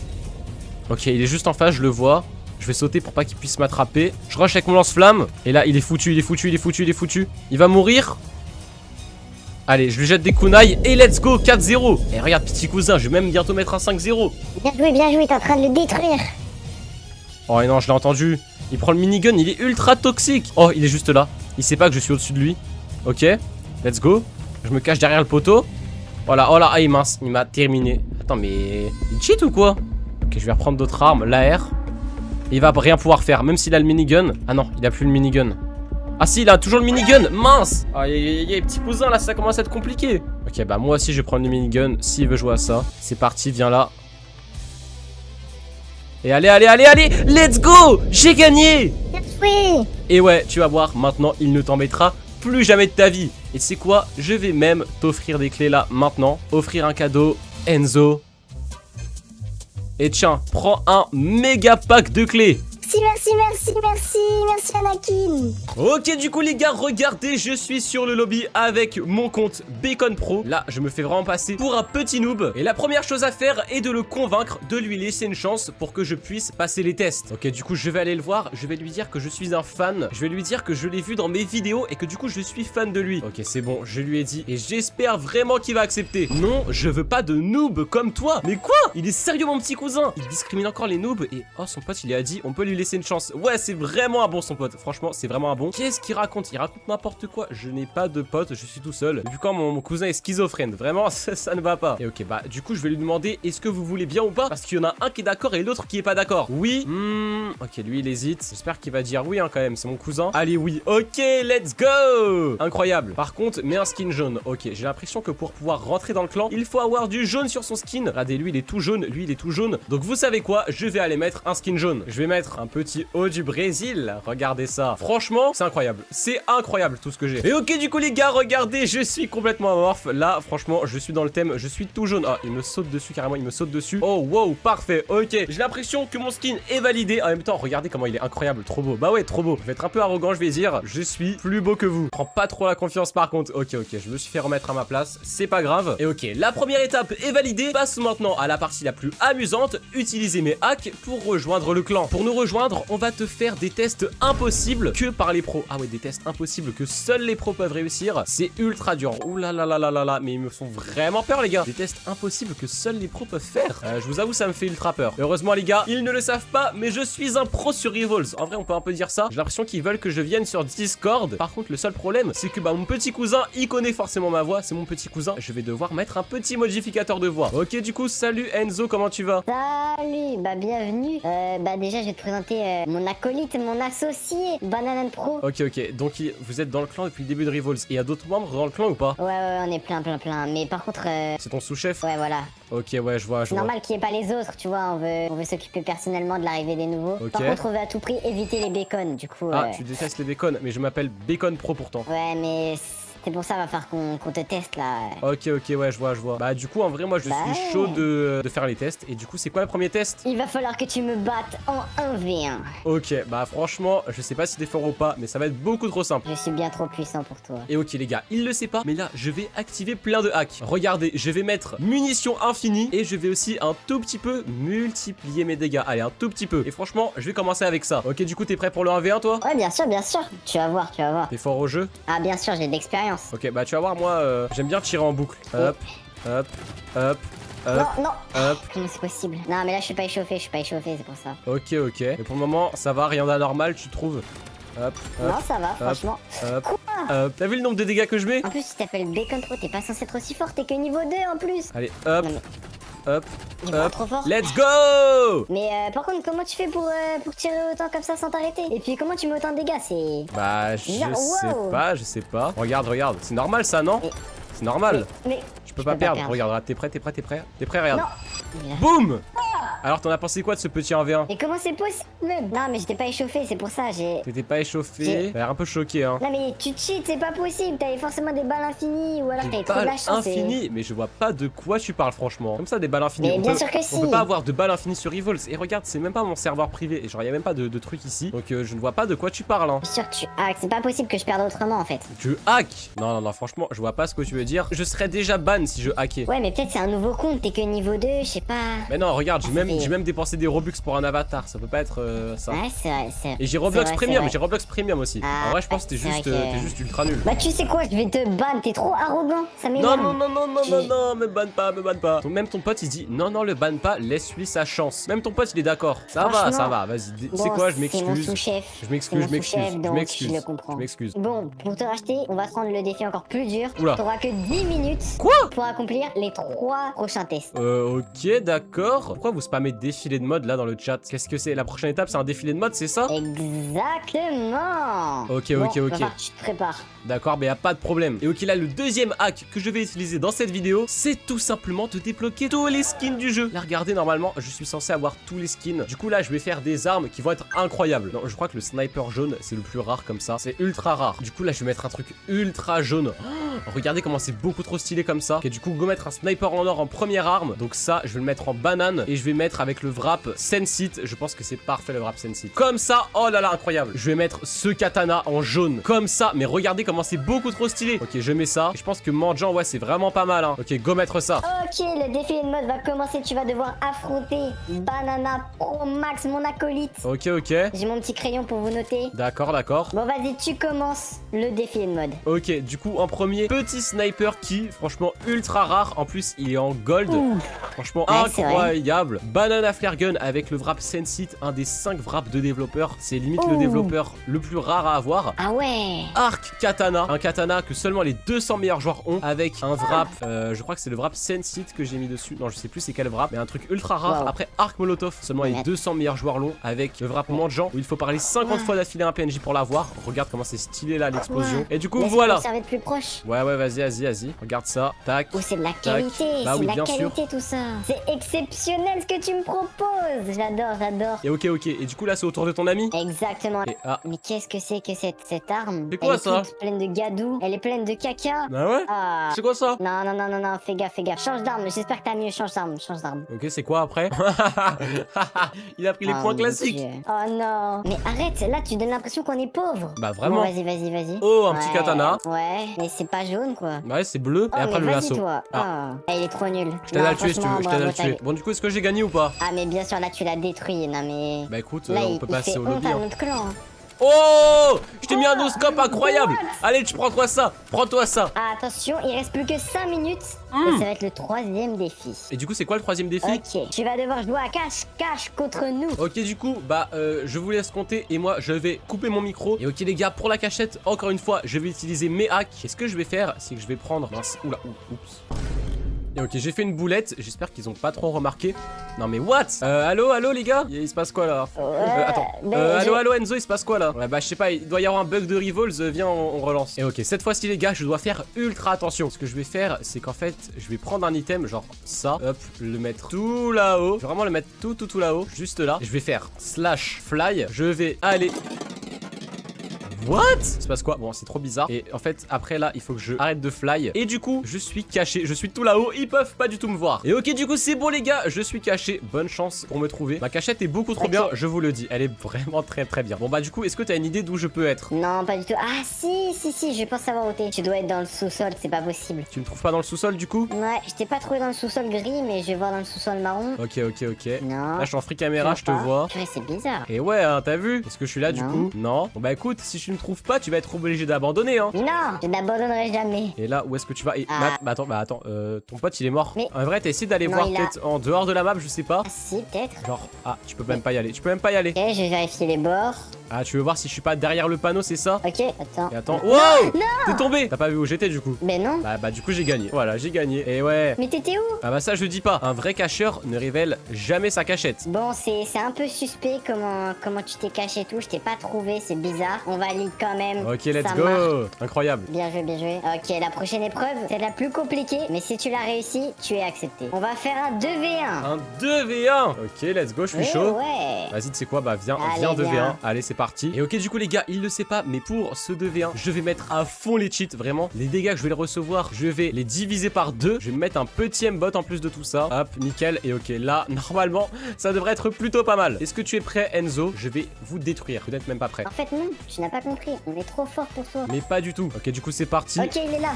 Ok, il est juste en face, je le vois. Je vais sauter pour pas qu'il puisse m'attraper. Je rush avec mon lance-flamme. Et là, il est foutu. Il va mourir. Allez, je lui jette des kunai. Et let's go, 4-0. Et regarde, petit cousin, je vais même bientôt mettre un 5-0. Bien joué, t'es en train de le détruire. Oh, et non, je l'ai entendu. Il prend le minigun, il est ultra toxique. Oh, il est juste là. Il sait pas que je suis au-dessus de lui. Ok, let's go. Je me cache derrière le poteau. Voilà, oh là, ah, mince, il m'a terminé. Attends, mais il cheat ou quoi? Ok, je vais reprendre d'autres armes, l'AR. Il va rien pouvoir faire, même s'il a le minigun. Ah non, il a plus le minigun. Ah si, il a toujours le minigun, mince. Aïe, petit cousin, là, ça commence à être compliqué. Ok, bah moi aussi, je vais prendre le minigun, s'il veut jouer à ça. C'est parti, viens là. Et allez, let's go. J'ai gagné. Oui. Et ouais, tu vas voir, maintenant, il ne t'embêtera plus jamais de ta vie. Et tu sais quoi? Je vais même t'offrir des clés là, maintenant. Offrir un cadeau, Enzo. Et tiens, prends un méga pack de clés. Merci Anakin. Ok, du coup les gars, regardez, je suis sur le lobby avec mon compte Bacon Pro. Là, je me fais vraiment passer pour un petit noob. Et la première chose à faire est de le convaincre de lui laisser une chance pour que je puisse passer les tests. Ok, du coup, je vais aller le voir, je vais lui dire que je suis un fan. Je vais lui dire que je l'ai vu dans mes vidéos et que du coup, je suis fan de lui. Ok, c'est bon, je lui ai dit et j'espère vraiment qu'il va accepter. Non, je veux pas de noob comme toi. Mais quoi? Il est sérieux mon petit cousin? Il discrimine encore les noobs et oh, son pote, il a dit on peut lui laisser une chance. Ouais, c'est vraiment un bon son pote. Franchement, c'est vraiment un bon. Qu'est-ce qu'il raconte? Il raconte n'importe quoi. Je n'ai pas de pote, je suis tout seul. Depuis quand mon cousin est schizophrène? Vraiment, ça ne va pas. Et ok, bah du coup, je vais lui demander est-ce que vous voulez bien ou pas? Parce qu'il y en a un qui est d'accord et l'autre qui est pas d'accord. Oui. Ok, lui, il hésite. J'espère qu'il va dire oui, hein, quand même. C'est mon cousin. Allez, oui. Ok, let's go. Incroyable. Par contre, mets un skin jaune. Ok, j'ai l'impression que pour pouvoir rentrer dans le clan, il faut avoir du jaune sur son skin. Regardez, lui, il est tout jaune. Lui, il est tout jaune. Donc, vous savez quoi? Je vais aller mettre un skin jaune. Je vais mettre un petit haut du Brésil. Regardez ça. Franchement, c'est incroyable. C'est incroyable tout ce que j'ai. Et ok, du coup, les gars, regardez, je suis complètement amorphe. Là, franchement, je suis dans le thème. Je suis tout jaune. Ah, il me saute dessus carrément. Il me saute dessus. Oh, wow, parfait. Ok, j'ai l'impression que mon skin est validé. En même temps, regardez comment il est incroyable. Trop beau. Bah ouais, trop beau. Je vais être un peu arrogant. Je vais dire, je suis plus beau que vous. Je prends pas trop la confiance par contre. Ok, je me suis fait remettre à ma place. C'est pas grave. Et ok, la première étape est validée. Passons maintenant à la partie la plus amusante. Utiliser mes hacks pour rejoindre le clan. Pour nous rejoindre, on va te faire des tests impossibles que par les pros. Ah ouais, des tests impossibles que seuls les pros peuvent réussir. C'est ultra dur. Ouh là là là là là là. Mais ils me font vraiment peur, les gars. Des tests impossibles que seuls les pros peuvent faire. Je vous avoue, ça me fait ultra peur. Heureusement, les gars, ils ne le savent pas, mais je suis un pro sur Rivals. En vrai, on peut un peu dire ça. J'ai l'impression qu'ils veulent que je vienne sur Discord. Par contre, le seul problème, c'est que bah mon petit cousin, il connaît forcément ma voix. C'est mon petit cousin. Je vais devoir mettre un petit modificateur de voix. Ok, du coup, salut Enzo, comment tu vas? Salut, bah bienvenue. Bah déjà, je vais te présenter mon acolyte, mon associé, Banane Pro. Ok, donc vous êtes dans le clan depuis le début de Rivals. Et il y a d'autres membres dans le clan ou pas? Ouais, on est plein. Mais par contre... C'est ton sous-chef? Ouais, voilà. Ok, ouais, je vois. C'est normal qu'il n'y ait pas les autres, tu vois, on veut s'occuper personnellement de l'arrivée des nouveaux. Ok. Par contre, on veut à tout prix éviter les bacons, du coup... Ah, tu détestes les bacons, mais je m'appelle Bacon Pro pourtant. Ouais, mais C'est pour ça va falloir qu'on te teste là. Ok, ouais, je vois. Bah du coup, en vrai, moi, je suis chaud de faire les tests. Et du coup, c'est quoi le premier test? Il va falloir que tu me battes en 1v1. Ok, bah franchement, je sais pas si t'es fort ou pas, mais ça va être beaucoup trop simple. Je suis bien trop puissant pour toi. Et ok les gars, il le sait pas, mais là je vais activer plein de hacks. Regardez, je vais mettre munitions infinies et je vais aussi un tout petit peu multiplier mes dégâts. Allez, un tout petit peu. Et franchement, je vais commencer avec ça. Ok, du coup, t'es prêt pour le 1v1 toi? Ouais, bien sûr, bien sûr. Tu vas voir, tu vas voir. T'es fort au jeu? Ah, bien sûr, j'ai de l'expérience. Ok, bah tu vas voir, moi, j'aime bien tirer en boucle. Hop, hop, hop. Hop, non, non. hop. Comment c'est possible? Non, mais là, je suis pas échauffé, c'est pour ça. Ok. Mais pour le moment, ça va, rien d'anormal, tu trouves? Hop, hop. Non, ça va, franchement. Hop, Quoi? hop. T'as vu le nombre de dégâts que je mets? En plus, tu t'appelles Bacon Pro, t'es pas censé être aussi fort, t'es que niveau 2 en plus. Allez, hop, Non, hop, Il est hop. trop fort. Let's go! Mais par contre, comment tu fais pour tirer autant comme ça sans t'arrêter? Et puis, comment tu mets autant de dégâts? C'est. Bah, je Bizarre, wow. je sais pas. Regarde. C'est normal ça, non? Mais- C'est normal. Mais. Je peux pas perdre. Regarde, t'es prêt? T'es prêt, regarde. Non. Boum! Alors, t'en as pensé quoi de ce petit 1v1? Mais comment c'est possible? Non, mais j'étais pas échauffé, c'est pour ça, j'ai. T'étais pas échauffé? T'as l'air un peu choqué, hein. Non, mais tu cheats, c'est pas possible. T'avais forcément des balles infinies ou alors t'avais trop de la Balles chance. infinies? Mais je vois pas de quoi tu parles, franchement. Comme ça, des balles infinies. Mais On bien peut- sûr que On si. peut pas avoir de balles infinies sur Evolve. Et regarde, c'est même pas mon serveur privé. Et genre, y a même pas de truc ici. Donc, je ne vois pas de quoi tu parles, hein. Je suis sûr que tu hacks, c'est pas possible que je perde autrement en fait. Tu hack? Non, franchement, je vois pas ce que tu veux dire. Je serais déjà ban si je hackais. Ouais, mais peut-être c'est un nouveau compte, t'es que niveau 2, je sais pas. Mais non, regarde, j'ai Ah, même, c'est- j'ai même dépensé des Robux pour un avatar. Ça peut pas être ça. Ouais, c'est vrai, c'est. Et j'ai Roblox c'est vrai, Premium, c'est vrai. j'ai Roblox Premium aussi. Ah, En vrai, je pense que t'es c'est vrai juste, que- t'es juste ultra nul. Bah, tu sais quoi, je vais te ban, t'es trop arrogant, ça Non, m'énerve. non, me banne pas. Même ton pote il dit non, le banne pas, laisse-lui sa chance. Même ton pote il est d'accord. Ça Franchement, va, vas-y. Tu sais Bon, quoi, je C'est mon m'excuse. sous-chef. Je C'est m'excuse, mon je m'excuse, sous-chef, je donc m'excuse. je le comprends. Je m'excuse. Bon, pour te racheter, on va se rendre le défi encore plus dur. Oula. T'auras que 10 minutes Quoi? pour accomplir les 3 prochains tests. Ok, d'accord. Pourquoi vous spammez défilé de mode là dans le chat? Qu'est-ce que c'est? La prochaine étape, c'est un défilé de mode, c'est ça? Exactement. Ok. Bon, va falloir que tu te prépares. D'accord, mais y a pas de problème. Et ok, là, le deuxième hack que je vais utiliser dans cette vidéo, c'est tout simplement de débloquer tous les skins du jeu. Là, regardez, normalement, je suis censé avoir tous les skins. Du coup, là, je vais faire des armes qui vont être incroyables. Non, je crois que le sniper jaune, c'est le plus rare comme ça. C'est ultra rare. Du coup, là, je vais mettre un truc ultra jaune. Oh, regardez comment c'est beaucoup trop stylé comme ça. Ok, du coup, go mettre un sniper en or en première arme. Donc ça, je vais le mettre en banane. Et je vais mettre avec le wrap Sensit. Je pense que c'est parfait le wrap Sensit. Comme ça, oh là là, incroyable. Je vais mettre ce katana en jaune. Comme ça, mais regardez comment c'est beaucoup trop stylé. Ok, je mets ça. Et je pense que Mangeant, ouais, c'est vraiment pas mal, hein. Ok, go mettre ça. Ok, le défilé de mode va commencer. Tu vas devoir affronter Banana Pro Max, mon acolyte. Ok. J'ai mon petit crayon pour vous noter. D'accord. Bon, vas-y, tu commences le défilé de mode. Ok, du coup, en premier, petit sniper qui, franchement, ultra rare. En plus, il est en gold. Franchement, Ouais, c'est vrai. incroyable. Banana Flare Gun avec le wrap Sensit, un des 5 wraps de développeur. C'est limite le Ouh. développeur le plus rare à avoir. Ah ouais. Arc Katana, un katana que seulement les 200 meilleurs joueurs ont, avec un wrap, je crois que c'est le wrap Sensit que j'ai mis dessus. Non, je sais plus c'est quel wrap, mais un truc ultra rare. Wow. Après, Arc Molotov, seulement les Ouais. 200 meilleurs joueurs l'ont, avec le wrap Mangeant où il faut parler 50 fois d'affilée à un PNJ pour l'avoir. Regarde comment c'est stylé là l'explosion. Et du coup, Laisse-moi voilà. observer de plus proche. Ouais, vas-y. Regarde ça. Tac. Oh, c'est de la qualité, Bah c'est oui, de la bien sûr. qualité tout ça. C'est exceptionnel ce que tu me proposes. J'adore. Et ok. Et du coup, là, c'est au tour de ton ami. Exactement. Et ah. Mais qu'est-ce que c'est que cette arme? C'est quoi, Elle est ça toute pleine de gadou. Elle est pleine de caca. Ah ouais? Ah. C'est quoi ça? Non, fais gaffe. Change d'arme, j'espère que t'as mieux, change d'arme. Ok, c'est quoi après? Il a pris les Oh, points mon classiques. Dieu. Oh non. Mais arrête, là tu donnes l'impression qu'on est pauvre. Bah, vraiment. Bon, vas-y. Oh, un petit Ouais, katana. Ouais, mais c'est pas jaune quoi. Ouais, c'est bleu. Oh, Et après, mais le vas-y lasso. toi. Ah. Oh. Il est trop nul. Je t'aide Non, à le tuer si tu veux, franchement, je t'aide à le bravo, tuer. Bon, du coup, est-ce que j'ai gagné ou pas? Ah mais bien sûr là tu l'as détruit, non mais... Bah écoute, Là on il peut fait passer au honte lobby. à hein. notre clan. Oh! Je t'ai mis un noscope incroyable! Allez, prends-toi ça! Prends-toi ça! Ah, attention, il reste plus que 5 minutes et ça va être le 3e défi. Et du coup, c'est quoi le 3ème défi? Ok, tu vas devoir jouer à cache-cache contre nous. Ok, du coup, bah, je vous laisse compter et moi, je vais couper mon micro. Et ok, les gars, pour la cachette, encore une fois, je vais utiliser mes hacks. Et ce que je vais faire, c'est que je vais prendre... Mince, oula, oups. Et ok, j'ai fait une boulette. J'espère qu'ils ont pas trop remarqué. Non, mais what? Allô, les gars? Il se passe quoi, là? Attends. Allô, Enzo, il se passe quoi, là? Ouais, bah, je sais pas, il doit y avoir un bug de Revolves. Viens, on relance. Et ok, cette fois-ci, les gars, je dois faire ultra attention. Ce que je vais faire, c'est qu'en fait, je vais prendre un item, genre ça. Hop, le mettre tout là-haut. Je vais vraiment le mettre tout là-haut. Juste là. Et je vais faire slash fly. Je vais aller... What? Ça se passe quoi? Bon, c'est trop bizarre. Et en fait, après là, il faut que je arrête de fly. Et du coup, je suis caché. Je suis tout là-haut. Ils peuvent pas du tout me voir. Et ok, du coup, c'est bon, les gars. Je suis caché. Bonne chance pour me trouver. Ma cachette est beaucoup trop bien. Je vous le dis. Elle est vraiment très bien. Bon, bah, du coup, est-ce que t'as une idée d'où je peux être? Non, pas du tout. Ah, si, je pense savoir où t'es. Tu dois être dans le sous-sol, c'est pas possible. Tu me trouves pas dans le sous-sol, du coup? Ouais, je t'ai pas trouvé dans le sous-sol gris, mais je vais voir dans le sous-sol marron. Ok. Non. Là, je suis en free caméra, je te vois. Ouais, c'est bizarre. Et ouais, hein, t'as vu? Est-ce que je suis là, du Non. coup? Non. Bon, bah, écoute, si tu me trouves pas, tu vas être obligé d'abandonner, hein. Non, je n'abandonnerai jamais. Et là, où est-ce que tu vas? Et Ah. attends, ton pote il est mort. Mais- En vrai, t'as essayé d'aller Non, voir il a- peut-être en dehors de la map, je sais pas. Ah, si, peut-être. Genre, ah, tu peux même pas y aller. Tu peux même pas y aller. Ok, je vais vérifier les bords. Ah, tu veux voir si je suis pas derrière le panneau, c'est ça? Ok, attends. Et attends. Wow! Non. T'es tombé! T'as pas vu où j'étais du coup? Ben non. Bah, du coup, j'ai gagné. Voilà, j'ai gagné. Et ouais. Mais t'étais où? Ah, bah, ça, je dis pas. Un vrai cacheur ne révèle jamais sa cachette. Bon, c'est un peu suspect comment tu t'es caché et tout. Je t'ai pas trouvé, c'est bizarre. On valide quand même. Ok, let's Ça go! marche. Incroyable. Bien joué, bien joué. Ok, la prochaine épreuve, c'est la plus compliquée, mais si tu l'as réussi, tu es accepté. On va faire un 2v1. Un 2v1! Ok, let's go, je suis Eh chaud. ouais. Vas-y, tu sais quoi? Bah, viens Allez, 2v1. viens. Allez, c'est parti. Et ok, du coup, les gars, il le sait pas, mais pour ce 2v1, je vais mettre à fond les cheats. Vraiment, les dégâts que je vais recevoir, je vais les diviser par 2. Je vais me mettre un petit aimbot en plus de tout ça. Hop, nickel. Et ok, là, normalement, ça devrait être plutôt pas mal. Est-ce que tu es prêt, Enzo? Je vais vous détruire. Vous n'êtes même pas prêt. En fait, non, tu n'as pas compris. On est trop fort pour toi. Mais pas du tout. Ok, du coup, c'est parti. Ok, il est là.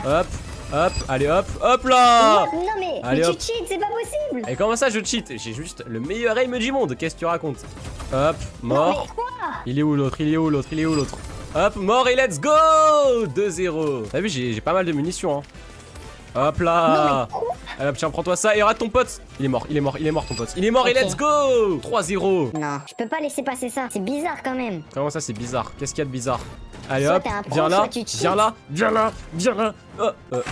Hop, allez, hop là! Non, mais Allez, tu hop. cheats, c'est pas possible. Et comment ça, je cheat? J'ai juste le meilleur aim du monde. Qu'est-ce que tu racontes? Hop, Non, mort. mais quoi? Il est où l'autre? Hop, mort et let's go! 2-0. T'as vu, j'ai pas mal de munitions, hein. Hop là! Allez, hop, tiens, prends-toi ça et rate ton pote. Il est mort ton pote. Il est mort et Ok. let's go! 3-0. Non, je peux pas laisser passer ça. C'est bizarre quand même. Comment ça, c'est bizarre? Qu'est-ce qu'il y a de bizarre? Allez, Soit hop, t'es un pro, viens là, soit tu cheats. viens là. Oups.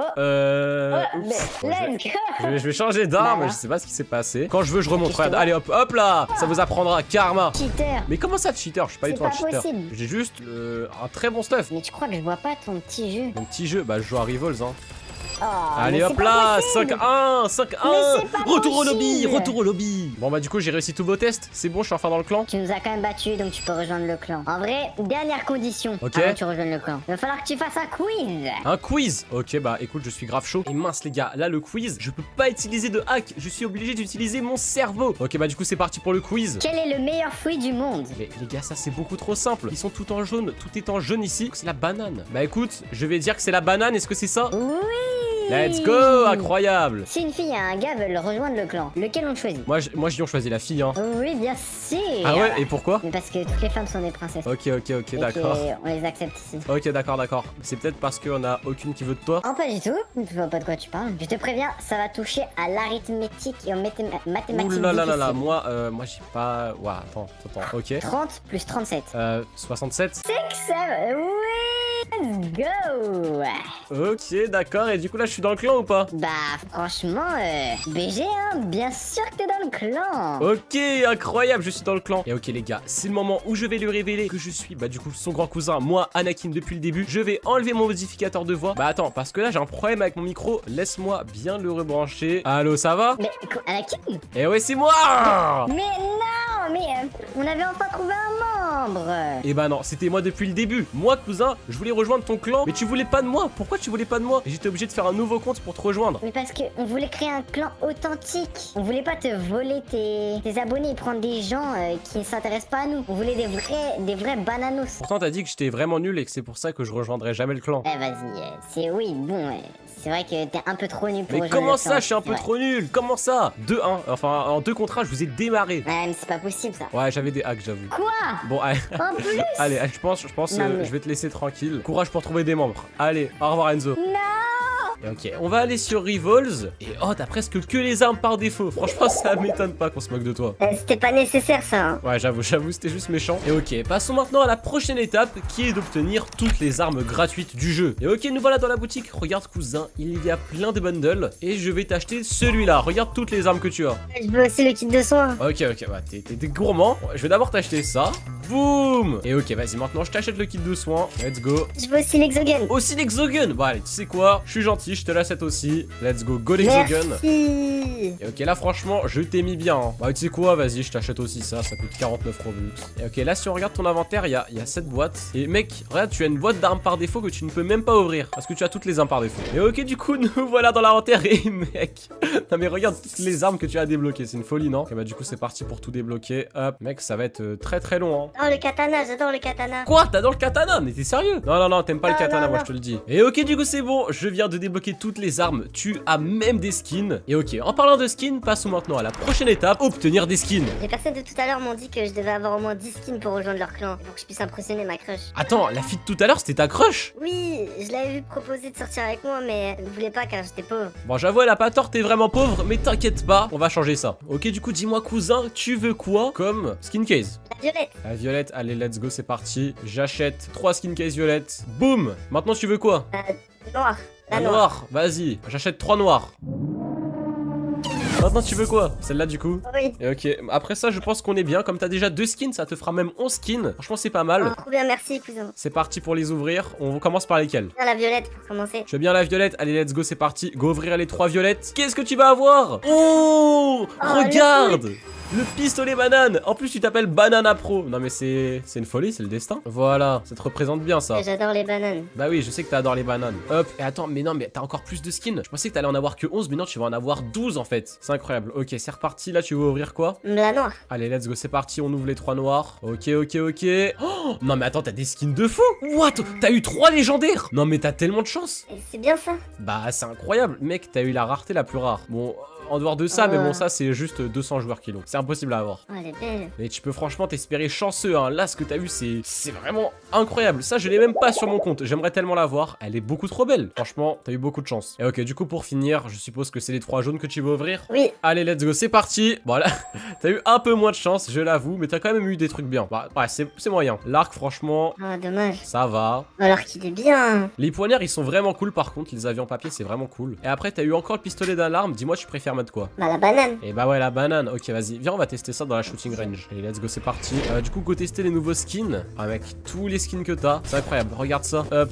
Mais let's go. Je vais changer d'arme, Bah. je sais pas ce qui s'est passé. Quand je veux, je remonte. Regarde, allez, hop là! Ça vous apprendra, karma. Cheater. Mais comment ça, cheater? Je suis pas du C'est tout un pas cheater. possible. J'ai juste un très bon stuff. Mais tu crois que je vois pas ton petit jeu? Mon petit jeu, bah je joue à Rivals, hein. Oh, Allez mais hop c'est là, pas possible. 5-1, 5-1. Mais c'est pas Retour au lobby. Bon bah du coup j'ai réussi tous vos tests, c'est bon, je suis enfin dans le clan. Tu nous as quand même battu, donc tu peux rejoindre le clan. En vrai, dernière condition Ok. avant que tu rejoignes le clan. Il va falloir que tu fasses un quiz. Un quiz. Ok bah écoute, je suis grave chaud. Et mince les gars, là le quiz, je peux pas utiliser de hack, je suis obligé d'utiliser mon cerveau. Ok bah du coup c'est parti pour le quiz. Quel est le meilleur fruit du monde? Mais les gars, ça c'est beaucoup trop simple. Ils sont tout en jaune, tout est en jaune ici. C'est la banane. Bah écoute, je vais dire que c'est la banane, est-ce que c'est ça? Oui. Let's go, incroyable. Si une fille et un gars veulent rejoindre le clan, lequel on choisit? Moi je dis on choisit la fille hein. Oui, bien sûr. Ah ouais, et pourquoi? Mais parce que toutes les femmes sont des princesses. Ok, Et d'accord. qu'on les accepte ici. Ok, d'accord. C'est peut-être parce qu'on a aucune qui veut de toi. Oh, pas du tout. Je vois pas de quoi tu parles. Je te préviens, ça va toucher à l'arithmétique et aux mathématiques. Ouh là là, difficiles. moi j'ai pas. Ouah, attends. Ok. 30 plus 37. 67. C'est que ça. Oui, let's go. Ok, d'accord. Et du coup là, je suis dans le clan ou pas? Bah, franchement, BG, hein, bien sûr que t'es dans le clan. Ok, incroyable, je suis dans le clan. Et ok les gars, c'est le moment où je vais lui révéler que je suis bah du coup son grand cousin, moi Anakin depuis le début. Je vais enlever mon modificateur de voix. Bah attends, parce que là j'ai un problème avec mon micro. Laisse-moi bien le rebrancher. Allô, ça va? Mais, Anakin? Eh ouais, c'est moi. Mais non, mais on avait enfin trouvé un membre. Eh bah non, c'était moi depuis le début. Moi cousin, je voulais rejoindre ton clan, mais tu voulais pas de moi. Pourquoi tu voulais pas de moi? Et j'étais obligé de faire un nouveau compte pour te rejoindre. Mais parce que on voulait créer un clan authentique. On voulait pas te voler tes abonnés et prendre des gens qui ne s'intéressent pas à nous. On voulait des vrais bananos. Pourtant t'as dit que j'étais vraiment nul et que c'est pour ça que je rejoindrais jamais le clan. Eh vas-y, c'est oui, bon, c'est vrai que t'es un peu trop nul pour Mais rejoindre comment le ça, clan, je suis un c'est peu vrai. trop nul? Comment ça? 2-1, enfin en 2 contre 1, je vous ai démarré. Ouais, mais c'est pas possible ça. Ouais, j'avais des hacks, j'avoue. Quoi? Bon, allez, En plus? allez, je pense Non, mais- je vais te laisser tranquille. Courage pour trouver des membres. Allez, au revoir Enzo. Non! Et ok, on va aller sur Rivals. Et oh, t'as presque que les armes par défaut. Franchement, ça m'étonne pas qu'on se moque de toi. C'était pas nécessaire ça. Hein. Ouais, j'avoue, c'était juste méchant. Et ok, passons maintenant à la prochaine étape qui est d'obtenir toutes les armes gratuites du jeu. Et ok, nous voilà dans la boutique. Regarde, cousin, il y a plein de bundles. Et je vais t'acheter celui-là. Regarde toutes les armes que tu as. Je veux aussi le kit de soins. Ok, bah t'es gourmand. Je vais d'abord t'acheter ça. Boum. Et ok, vas-y, maintenant je t'achète le kit de soins. Let's go. Je veux aussi l'exogun. Aussi l'exogun. Bon allez, tu sais quoi, je suis gentil, je te l'achète aussi. Let's go, go l'exogun. Merci. Et ok, là franchement, je t'ai mis bien. Hein. Bah tu sais quoi, vas-y, je t'achète aussi ça coûte 49 Robux. Et ok, là si on regarde ton inventaire, il y a cette boîte. Et mec, regarde, tu as une boîte d'armes par défaut que tu ne peux même pas ouvrir. Parce que tu as toutes les armes par défaut. Et ok, du coup, nous voilà dans l'inventaire. Et mec, non mais regarde toutes les armes que tu as débloquées. C'est une folie, non? Ok, bah du coup, c'est parti pour tout débloquer. Hop, mec, ça va être très très long. Hein. Oh, le katana, j'adore le katana. Quoi? T'adores le katana? Mais t'es sérieux? Non, non, t'aimes pas le katana, moi je te le dis. Et ok, du coup, c'est bon. Je viens de débloquer toutes les armes. Tu as même des skins. Et ok, en parlant de skins, passons maintenant à la prochaine étape, obtenir des skins. Les personnes de tout à l'heure m'ont dit que je devais avoir au moins 10 skins pour rejoindre leur clan, pour que je puisse impressionner ma crush. Attends, la fille de tout à l'heure, c'était ta crush? Oui, je l'avais vu proposer de sortir avec moi, mais elle ne voulait pas car j'étais pauvre. Bon, j'avoue, elle a pas tort, t'es vraiment pauvre, mais t'inquiète pas, on va changer ça. Ok, du coup, dis-moi, cousin, tu veux quoi comme skin case? La violette. La violette, allez, let's go, c'est parti. J'achète 3 skin case violettes. Boum. Maintenant, tu veux quoi? Noire. La noire, vas-y, j'achète 3 noirs. Maintenant tu veux quoi? Celle-là du coup? Oui. Et ok, après ça je pense qu'on est bien. Comme t'as déjà 2 skins, ça te fera même 11 skins. Franchement c'est pas mal. Oh, trop bien, merci cousin. C'est parti pour les ouvrir. On commence par lesquelles? Bien la violette pour commencer. Je veux bien la violette. Allez let's go, c'est parti. Go ouvrir les 3 violettes. Qu'est-ce que tu vas avoir? Oh, regarde le pistolet banane. En plus tu t'appelles Banana Pro. Non mais c'est une folie, c'est le destin. Voilà, ça te représente bien ça. J'adore les bananes. Bah oui, je sais que t'adores les bananes. Hop, et attends, mais non, mais t'as encore plus de skins. Je pensais que t'allais en avoir que 11, mais non, tu vas en avoir 12 en fait. C'est incroyable. Ok, c'est reparti. Là, tu veux ouvrir quoi? La noire. Allez, let's go, c'est parti. On ouvre les 3 noirs. Ok, ok, ok. Oh, non, mais attends, t'as des skins de fou. What? T'as eu 3 légendaires? Non, mais t'as tellement de chance. Et c'est bien ça. Bah, c'est incroyable. Mec, t'as eu la rareté la plus rare. Bon. En dehors de ça, mais bon, ça c'est juste 200 joueurs qui l'ont. C'est impossible à avoir. Oh, elle est belle. Mais tu peux franchement t'espérer chanceux, hein. Là, ce que t'as eu, c'est vraiment incroyable. Ça, je l'ai même pas sur mon compte. J'aimerais tellement la voir. Elle est beaucoup trop belle. Franchement, t'as eu beaucoup de chance. Et ok, du coup, pour finir, je suppose que c'est les 3 jaunes que tu veux ouvrir. Oui. Allez, let's go, c'est parti. Bon, là, t'as eu un peu moins de chance, je l'avoue, mais t'as quand même eu des trucs bien. Bah, ouais, c'est moyen. L'arc, franchement, Oh, dommage. ça va. Alors qu'il est bien. Les poignards, ils sont vraiment cool par contre. Les avions en papier, c'est vraiment cool. Et après, t'as eu encore le pistolet d'alarme. Dis-moi, tu préfères mettre quoi? Bah, la banane. Et bah ouais, la banane. Ok, vas-y, viens, on va tester ça dans la shooting range. Allez, let's go, c'est parti. Du coup, go tester les nouveaux skins. Avec tous les skins que t'as. C'est incroyable, regarde ça. Hop,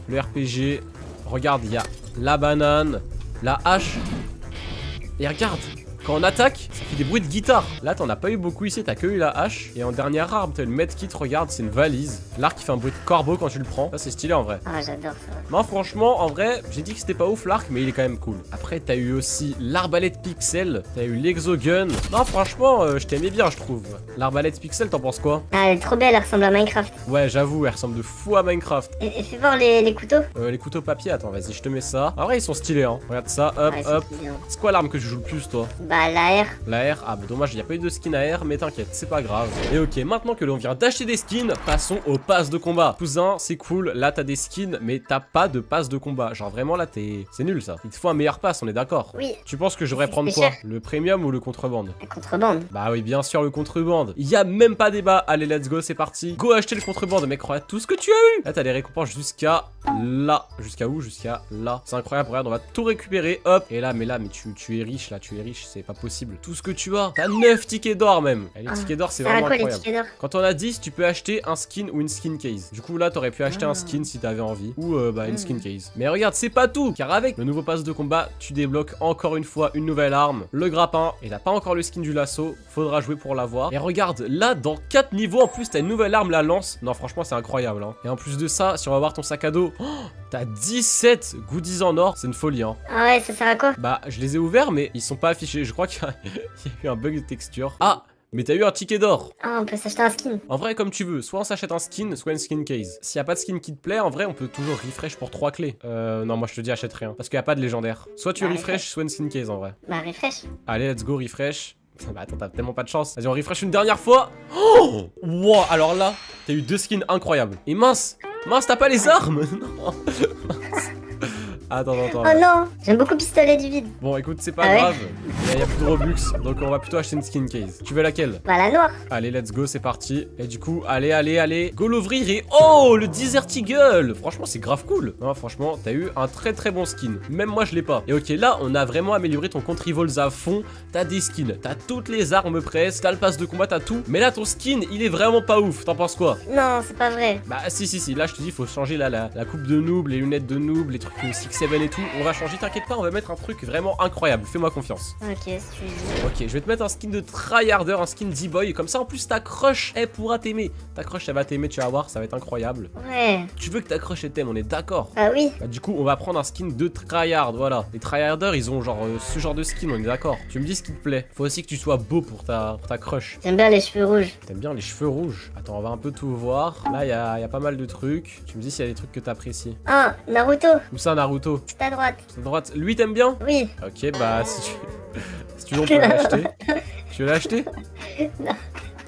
le RPG. Regarde, il y a la banane, la hache. Et regarde, quand on attaque, ça fait des bruits de guitare. Là, t'en as pas eu beaucoup ici, t'as que eu la hache. Et en dernière arme, t'as le medkit, regarde, c'est une valise. L'arc qui fait un bruit de corbeau quand tu le prends. Ça, c'est stylé en vrai. Ah, j'adore ça. Non, franchement, en vrai, j'ai dit que c'était pas ouf l'arc, mais il est quand même cool. Après, t'as eu aussi l'arbalète pixel, t'as eu l'exogun. Non, franchement, je t'aimais bien, je trouve. L'arbalète pixel, t'en penses quoi? Ah, elle est trop belle, elle ressemble à Minecraft. Ouais, j'avoue, elle ressemble de fou à Minecraft. Et fais voir les couteaux. Les couteaux papier, attends, vas-y, je te mets ça. En vrai, ils sont stylés, hein. Regarde ça, hop, Ouais, hop. c'est bien. C'est quoi l'arme que tu joues le plus, toi? Bah, la R. La R, ah bah dommage, il n'y a pas eu de skin à R, mais t'inquiète, c'est pas grave. Et ok, maintenant que l'on vient d'acheter des skins, passons au pass de combat. Cousin, c'est cool, là t'as des skins, mais t'as pas de pass de combat. Genre vraiment là, c'est nul ça. Il te faut un meilleur pass, on est d'accord? Oui. Tu penses que je devrais C'est prendre quoi? cher. Le premium ou le contrebande? La contrebande. Bah oui, bien sûr, le contrebande. Il y a même pas débat. Allez, let's go, c'est parti. Go acheter le contrebande, mec, regarde tout ce que tu as eu. Là, t'as les récompenses jusqu'à là. Jusqu'à où? Jusqu'à là. C'est incroyable, regarde, on va tout récupérer. Hop. Et là, mais tu es riche, là, tu es riche, c'est pas possible. Tout ce que tu as, t'as 9 tickets d'or même. Et les tickets d'or, c'est Ça a vraiment quoi les incroyable. tickets d'or? Quand on a 10, tu peux acheter un skin ou une skin case. Du coup, là, t'aurais pu acheter un skin si t'avais envie. Ou bah, une skin case. Mais regarde, c'est pas tout. Car avec le nouveau pass de combat, tu débloques encore une fois une nouvelle arme, le grappin. Et t'as pas encore le skin du lasso. Faudra jouer pour l'avoir. Et regarde, là, dans 4 niveaux, en plus, t'as une nouvelle arme, la lance. Non, franchement, c'est incroyable. Hein. Et en plus de ça, si on va voir ton sac à dos, oh, t'as 17 goodies en or. C'est une folie, hein. Ah ouais, ça sert à quoi? Bah, je les ai ouverts, mais ils sont pas affichés. Je crois qu'il y a eu un bug de texture. Ah! Mais t'as eu un ticket d'or. Ah, on peut s'acheter un skin. En vrai, comme tu veux, soit on s'achète un skin, soit une skin case. S'il y a pas de skin qui te plaît, en vrai, on peut toujours refresh pour 3 clés. Non, moi je te dis achète rien, parce qu'il y a pas de légendaire. Soit tu Bah, refresh, soit une skin case en vrai. Bah, refresh. Allez, let's go, refresh. Bah attends, t'as tellement pas de chance. Vas-y, on refresh une dernière fois. Oh wow, alors là, t'as eu 2 skins incroyables. Et mince, t'as pas les armes. Non. Mince. Attends. Oh non, j'aime beaucoup pistolet du vide. Bon, écoute, c'est pas Ah ouais grave. Il y a plus de Robux, donc on va plutôt acheter une skin case. Tu veux laquelle? Bah la noire. Allez, let's go, c'est parti. Et du coup, allez. Go l'ouvrir et... Oh, le Desert Eagle. Franchement, c'est grave cool. Non, franchement, t'as eu un très bon skin. Même moi, je l'ai pas. Et ok, là, on a vraiment amélioré ton compte Revolz à fond. T'as des skins, t'as toutes les armes presque, t'as le pass de combat, t'as tout. Mais là, ton skin, il est vraiment pas ouf. T'en penses quoi? Non, c'est pas vrai. Bah si, là je te dis faut changer là, la coupe de noob, les lunettes de noob, les trucs 6-7 et tout. On va changer, t'inquiète pas, on va mettre un truc vraiment incroyable, fais-moi confiance. Ok, si tu dis. Ok, je vais te mettre un skin de tryharder, un skin D-boy, comme ça en plus ta crush elle pourra t'aimer. Ta crush elle va t'aimer, tu vas voir, ça va être incroyable. Ouais. Tu veux que ta crush elle t'aime, on est d'accord? Ah oui. Bah du coup on va prendre un skin de tryhard, voilà. Les tryharders ils ont genre ce genre de skin, on est d'accord? Tu me dis ce qui te plaît. Faut aussi que tu sois beau pour ta crush. J'aime bien les cheveux rouges. T'aimes bien les cheveux rouges? Attends, on va un peu tout voir. Là, il y a pas mal de trucs. Tu me dis s'il y a des trucs que t'apprécies. Ah, Naruto. Où ça, Naruto? C'est à droite. À droite. Lui, t'aimes bien? Oui. Ok, bah, si tu veux, on peut l'acheter. Tu veux l'acheter? Non.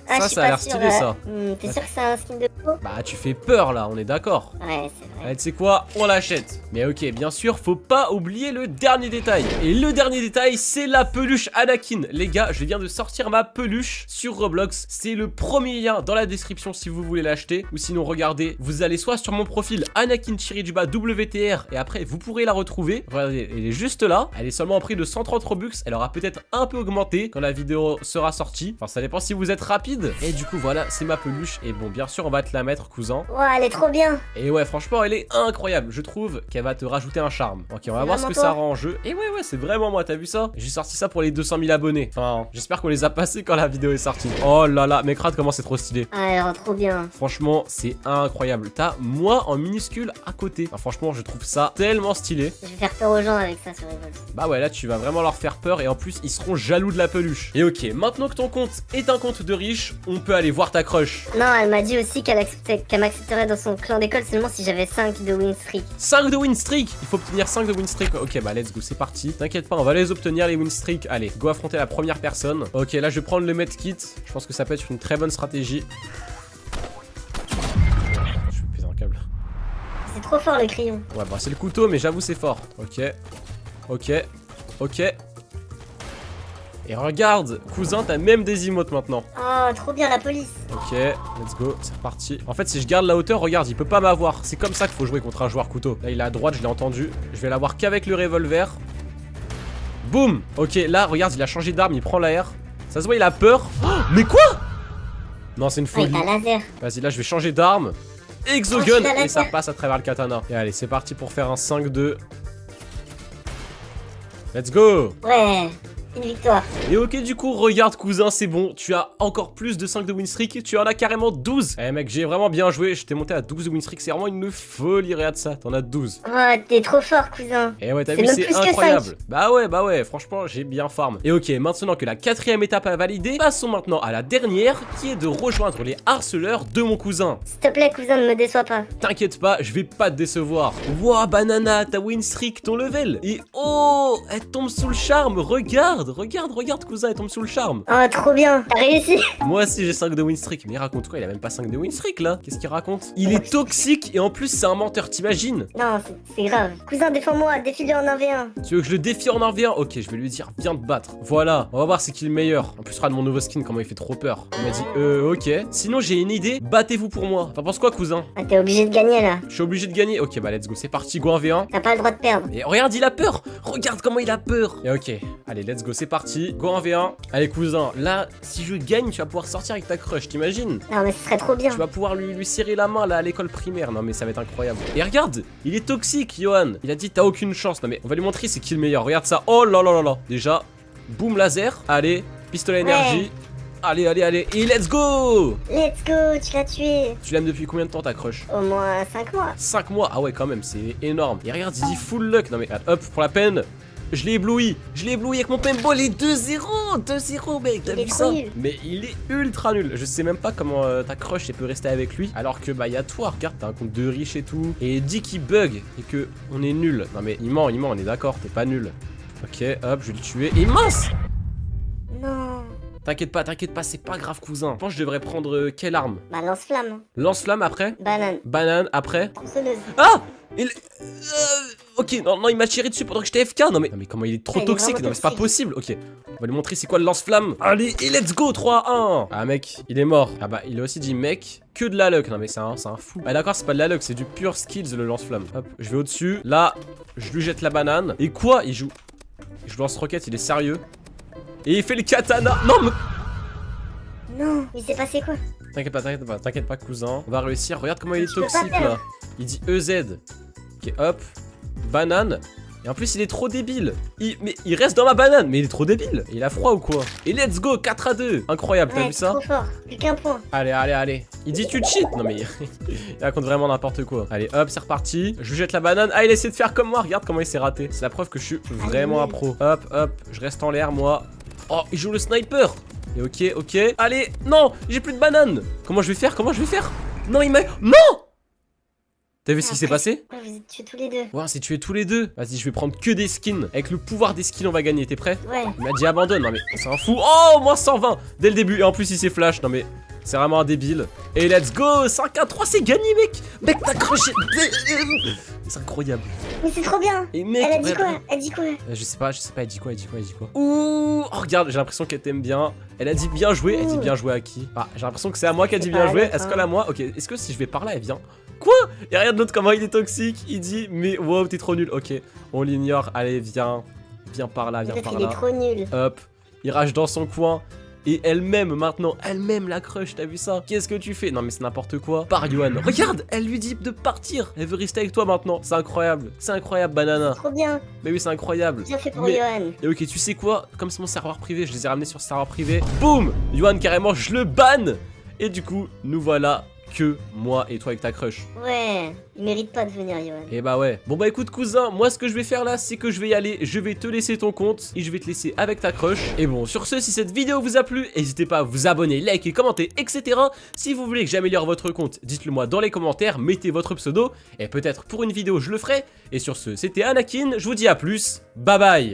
Ça, je suis ça a pas l'air sûre, stylé, ça. T'es sûr que c'est un skin de peau? Bah, tu fais peur, là, on est d'accord. Ouais, c'est vrai. Allez, tu sais quoi? On l'achète. Mais ok, bien sûr, faut pas oublier le dernier détail. Et le dernier détail, c'est la peluche Anakin. Les gars, je viens de sortir ma peluche sur Roblox. C'est le premier lien dans la description si vous voulez l'acheter. Ou sinon, regardez, vous allez soit sur mon profil Anakin-WTR et après, vous pourrez la retrouver. Regardez, elle est juste là. Elle est seulement en prix de 130 Robux. Elle aura peut-être un peu augmenté quand la vidéo sera sortie. Enfin, ça dépend si vous êtes rapide. Et du coup, voilà, c'est ma peluche. Et bon, bien sûr, on va te la mettre, cousin. Ouais, elle est trop bien. Et ouais, franchement, elle est incroyable. Je trouve qu'elle va te rajouter un charme. Ok, on va voir ce que toi. ça rend en jeu. Et ouais, c'est vraiment moi, t'as vu ça? J'ai sorti ça pour les 200 000 abonnés. Enfin, j'espère qu'on les a passés quand la vidéo est sortie. Oh là là, mais crade, comment c'est trop stylé. Ah, elle rend trop bien. Franchement, c'est incroyable. T'as moi en minuscule à côté. Enfin, franchement, je trouve ça tellement stylé. Je vais faire peur aux gens avec ça sur Revolz. Bah ouais, là, tu vas vraiment leur faire peur et en plus, ils seront jaloux de la peluche. Et ok, maintenant que ton compte est un compte de riche, on peut aller voir ta crush. Non, elle m'a dit aussi qu'elle m'accepterait dans son clan d'école seulement si j'avais 5 de win streak. 5 de win streak. Il faut obtenir 5 de win streak. Ok, bah let's go, c'est parti. T'inquiète pas, on va les obtenir les win streak. Allez, go affronter la première personne. Ok, là je vais prendre le medkit. Je pense que ça peut être une très bonne stratégie. Je vais péter un câble. C'est trop fort le crayon. Ouais, bah c'est le couteau, mais j'avoue c'est fort. Ok. Et regarde, cousin, t'as même des emotes maintenant. Oh, trop bien la police. Ok, let's go, c'est reparti. En fait, si je garde la hauteur, regarde, il peut pas m'avoir. C'est comme ça qu'il faut jouer contre un joueur couteau. Là, il est à droite, je l'ai entendu. Je vais l'avoir qu'avec le revolver. Boum. Ok, là, regarde, il a changé d'arme, il prend l'air. Ça se voit, il a peur. Oh, mais quoi? Non, c'est une Ouais, folie. t'as laser. Vas-y, là, je vais changer d'arme. Exogun, Oh, je suis à et ça laser. passe à travers le katana. Et allez, c'est parti pour faire un 5-2. Let's go. Ouais, une victoire. Et ok, du coup, regarde cousin, c'est bon, tu as encore plus de 5 de win streak, tu en as carrément 12. Eh mec, j'ai vraiment bien joué, je t'ai monté à 12 de win streak, c'est vraiment une folie, regarde ça, t'en as 12. Oh, t'es trop fort, cousin. Et ouais, t'as C'est vu, même c'est plus que incroyable. 5. Bah ouais, franchement, j'ai bien farm. Et ok, maintenant que la 4ème étape a validé, passons maintenant à la dernière, qui est de rejoindre les harceleurs de mon cousin. S'il te plaît, cousin, ne me déçois pas. T'inquiète pas, je vais pas te décevoir. Wow, Banana, ta win streak, ton level. Et oh, elle tombe sous le charme, regarde cousin, elle tombe sous le charme. Oh, trop bien. T'as réussi. Moi aussi j'ai 5 de win streak, mais il raconte quoi? Il a même pas 5 de win streak là. Qu'est-ce qu'il raconte? Il est toxique et en plus c'est un menteur, t'imagines? Non, c'est grave. Cousin, défends-moi, défie-le en 1v1. Tu veux que je le défie en 1v1? Ok, je vais lui dire viens te battre. Voilà, on va voir c'est qui le meilleur. En plus regarde mon nouveau skin, comment il fait trop peur. Il m'a dit ok. Sinon j'ai une idée, battez-vous pour moi. T'en penses quoi cousin? Ah, t'es obligé de gagner là. Je suis obligé de gagner? Ok bah let's go, c'est parti, go 1v1. T'as pas le droit de perdre. Et regarde, il a peur. Regarde comment il a peur. Et ok, allez, let's go, c'est parti. Go 1v1. Allez, cousin, là, si je gagne, tu vas pouvoir sortir avec ta crush, t'imagines? Non, mais ce serait trop bien. Tu vas pouvoir lui serrer la main, là, à l'école primaire. Non, mais ça va être incroyable. Et regarde, il est toxique, Johan. Il a dit, t'as aucune chance. Non, mais on va lui montrer c'est qui le meilleur. Regarde ça. Oh là là là là. Déjà, boum, laser. Allez, pistolet énergie. Allez. Et let's go. Let's go, tu l'as tué. Tu l'aimes depuis combien de temps, ta crush? Au moins 5 mois. 5 mois. Ah ouais, quand même, c'est énorme. Et regarde, il dit full luck. Non, mais hop, pour la peine. Je l'ai ébloui avec mon paintball et 2-0 mec, t'as Il est vu trop ça? nul. Mais il est ultra nul. Je sais même pas comment ta crush elle peut rester avec lui. Alors que bah y'a toi, regarde, t'as un compte de riche et tout. Et il dit qu'il bug et que on est nul. Non mais il ment, on est d'accord, t'es pas nul. Ok, hop, je vais le tuer. Et mince! Non. T'inquiète pas, c'est pas grave cousin. Je pense que je devrais prendre quelle arme? Bah, lance-flamme. Lance-flamme après? Banane. Banane après? Tronçonneuse. Ah! Ok, non, non, il m'a tiré dessus pendant que j'étais FK. Non mais comment il est trop Il est toxique. vraiment Non mais c'est pas toxique. possible. Ok, on va lui montrer c'est quoi le lance-flamme. Allez, et let's go, 3-1. Ah mec, il est mort. Ah bah, il a aussi dit mec, que de la luck. Non mais c'est un fou. Ah d'accord, c'est pas de la luck, c'est du pure skills le lance-flamme. Hop, je vais au-dessus. Là, je lui jette la banane. Et quoi, il joue? Je lance roquette, il est sérieux. Et il fait le katana. Non mais... Non, il s'est passé quoi? T'inquiète pas, cousin. On va réussir. Regarde comment il est Tu peux pas toxique perdre. là. Il dit EZ. Ok, hop. Banane. Et en plus, il est trop débile. Mais il reste dans ma banane. Mais il est trop débile. Il a froid ou quoi? Et let's go, 4-2. Incroyable, t'as Ouais, vu c'est ça? trop fort. Plus qu'un point. Allez. Il dit tu cheat. Non mais il raconte vraiment n'importe quoi. Allez, hop, c'est reparti. Je lui jette la banane. Ah, il essaie de faire comme moi. Regarde comment il s'est raté. C'est la preuve que je suis vraiment un pro. Hop, je reste en l'air, moi. Oh, il joue le sniper. Et ok. Allez, non, j'ai plus de banane. Comment je vais faire? Non, il m'a... Non! T'as vu ce qui s'est passé? Ouais, vous êtes tués tous les deux. Ouais, on s'est tués tous les deux. Vas-y, je vais prendre que des skins. Avec le pouvoir des skins, on va gagner. T'es prêt? Ouais. Il m'a dit abandonne. Non mais c'est un fou. Oh, moins 120 dès le début. Et en plus, il s'est flash. Non mais c'est vraiment un débile. Et let's go, 5-3, c'est gagné, mec. Mec, t'as accroché. C'est incroyable. Mais c'est trop bien. Et mec, Elle a dit quoi? Elle dit quoi? je sais pas, elle dit quoi? Ouh, oh, regarde, j'ai l'impression qu'elle t'aime bien. Elle a dit bien joué, elle dit bien joué à qui? Ah, j'ai l'impression que c'est à moi qu'elle dit bien joué. Est-ce qu'elle a moi? Ok, est-ce que si je vais par là, elle vient? Quoi? Et regarde l'autre comment il est toxique. Il dit, mais wow, t'es trop nul. Ok, on l'ignore. Allez, viens par là, viens Peut-être par qu'il est là. trop nul. Hop, il rage dans son coin. Et elle-même maintenant, elle-même la crush, t'as vu ça? Qu'est-ce que tu fais? Non mais c'est n'importe quoi. Par Yohan. Regarde, elle lui dit de partir. Elle veut rester avec toi maintenant. C'est incroyable, banana. Trop bien. Mais oui, c'est incroyable. Bien fait pour Mais- Johan. Et ok, tu sais quoi? Comme c'est mon serveur privé, je les ai ramenés sur ce serveur privé. Boum! Yohan, carrément, je le banne! Et du coup, nous voilà que moi et toi avec ta crush. Ouais, il mérite pas de venir, Johan. Et bah ouais. Bon bah écoute cousin, moi ce que je vais faire là, c'est que je vais y aller, je vais te laisser ton compte et je vais te laisser avec ta crush. Et bon, sur ce, si cette vidéo vous a plu, n'hésitez pas à vous abonner, liker, commenter, etc. Si vous voulez que j'améliore votre compte, dites-le moi dans les commentaires, mettez votre pseudo et peut-être pour une vidéo je le ferai. Et sur ce, c'était Anakin, je vous dis à plus, bye bye.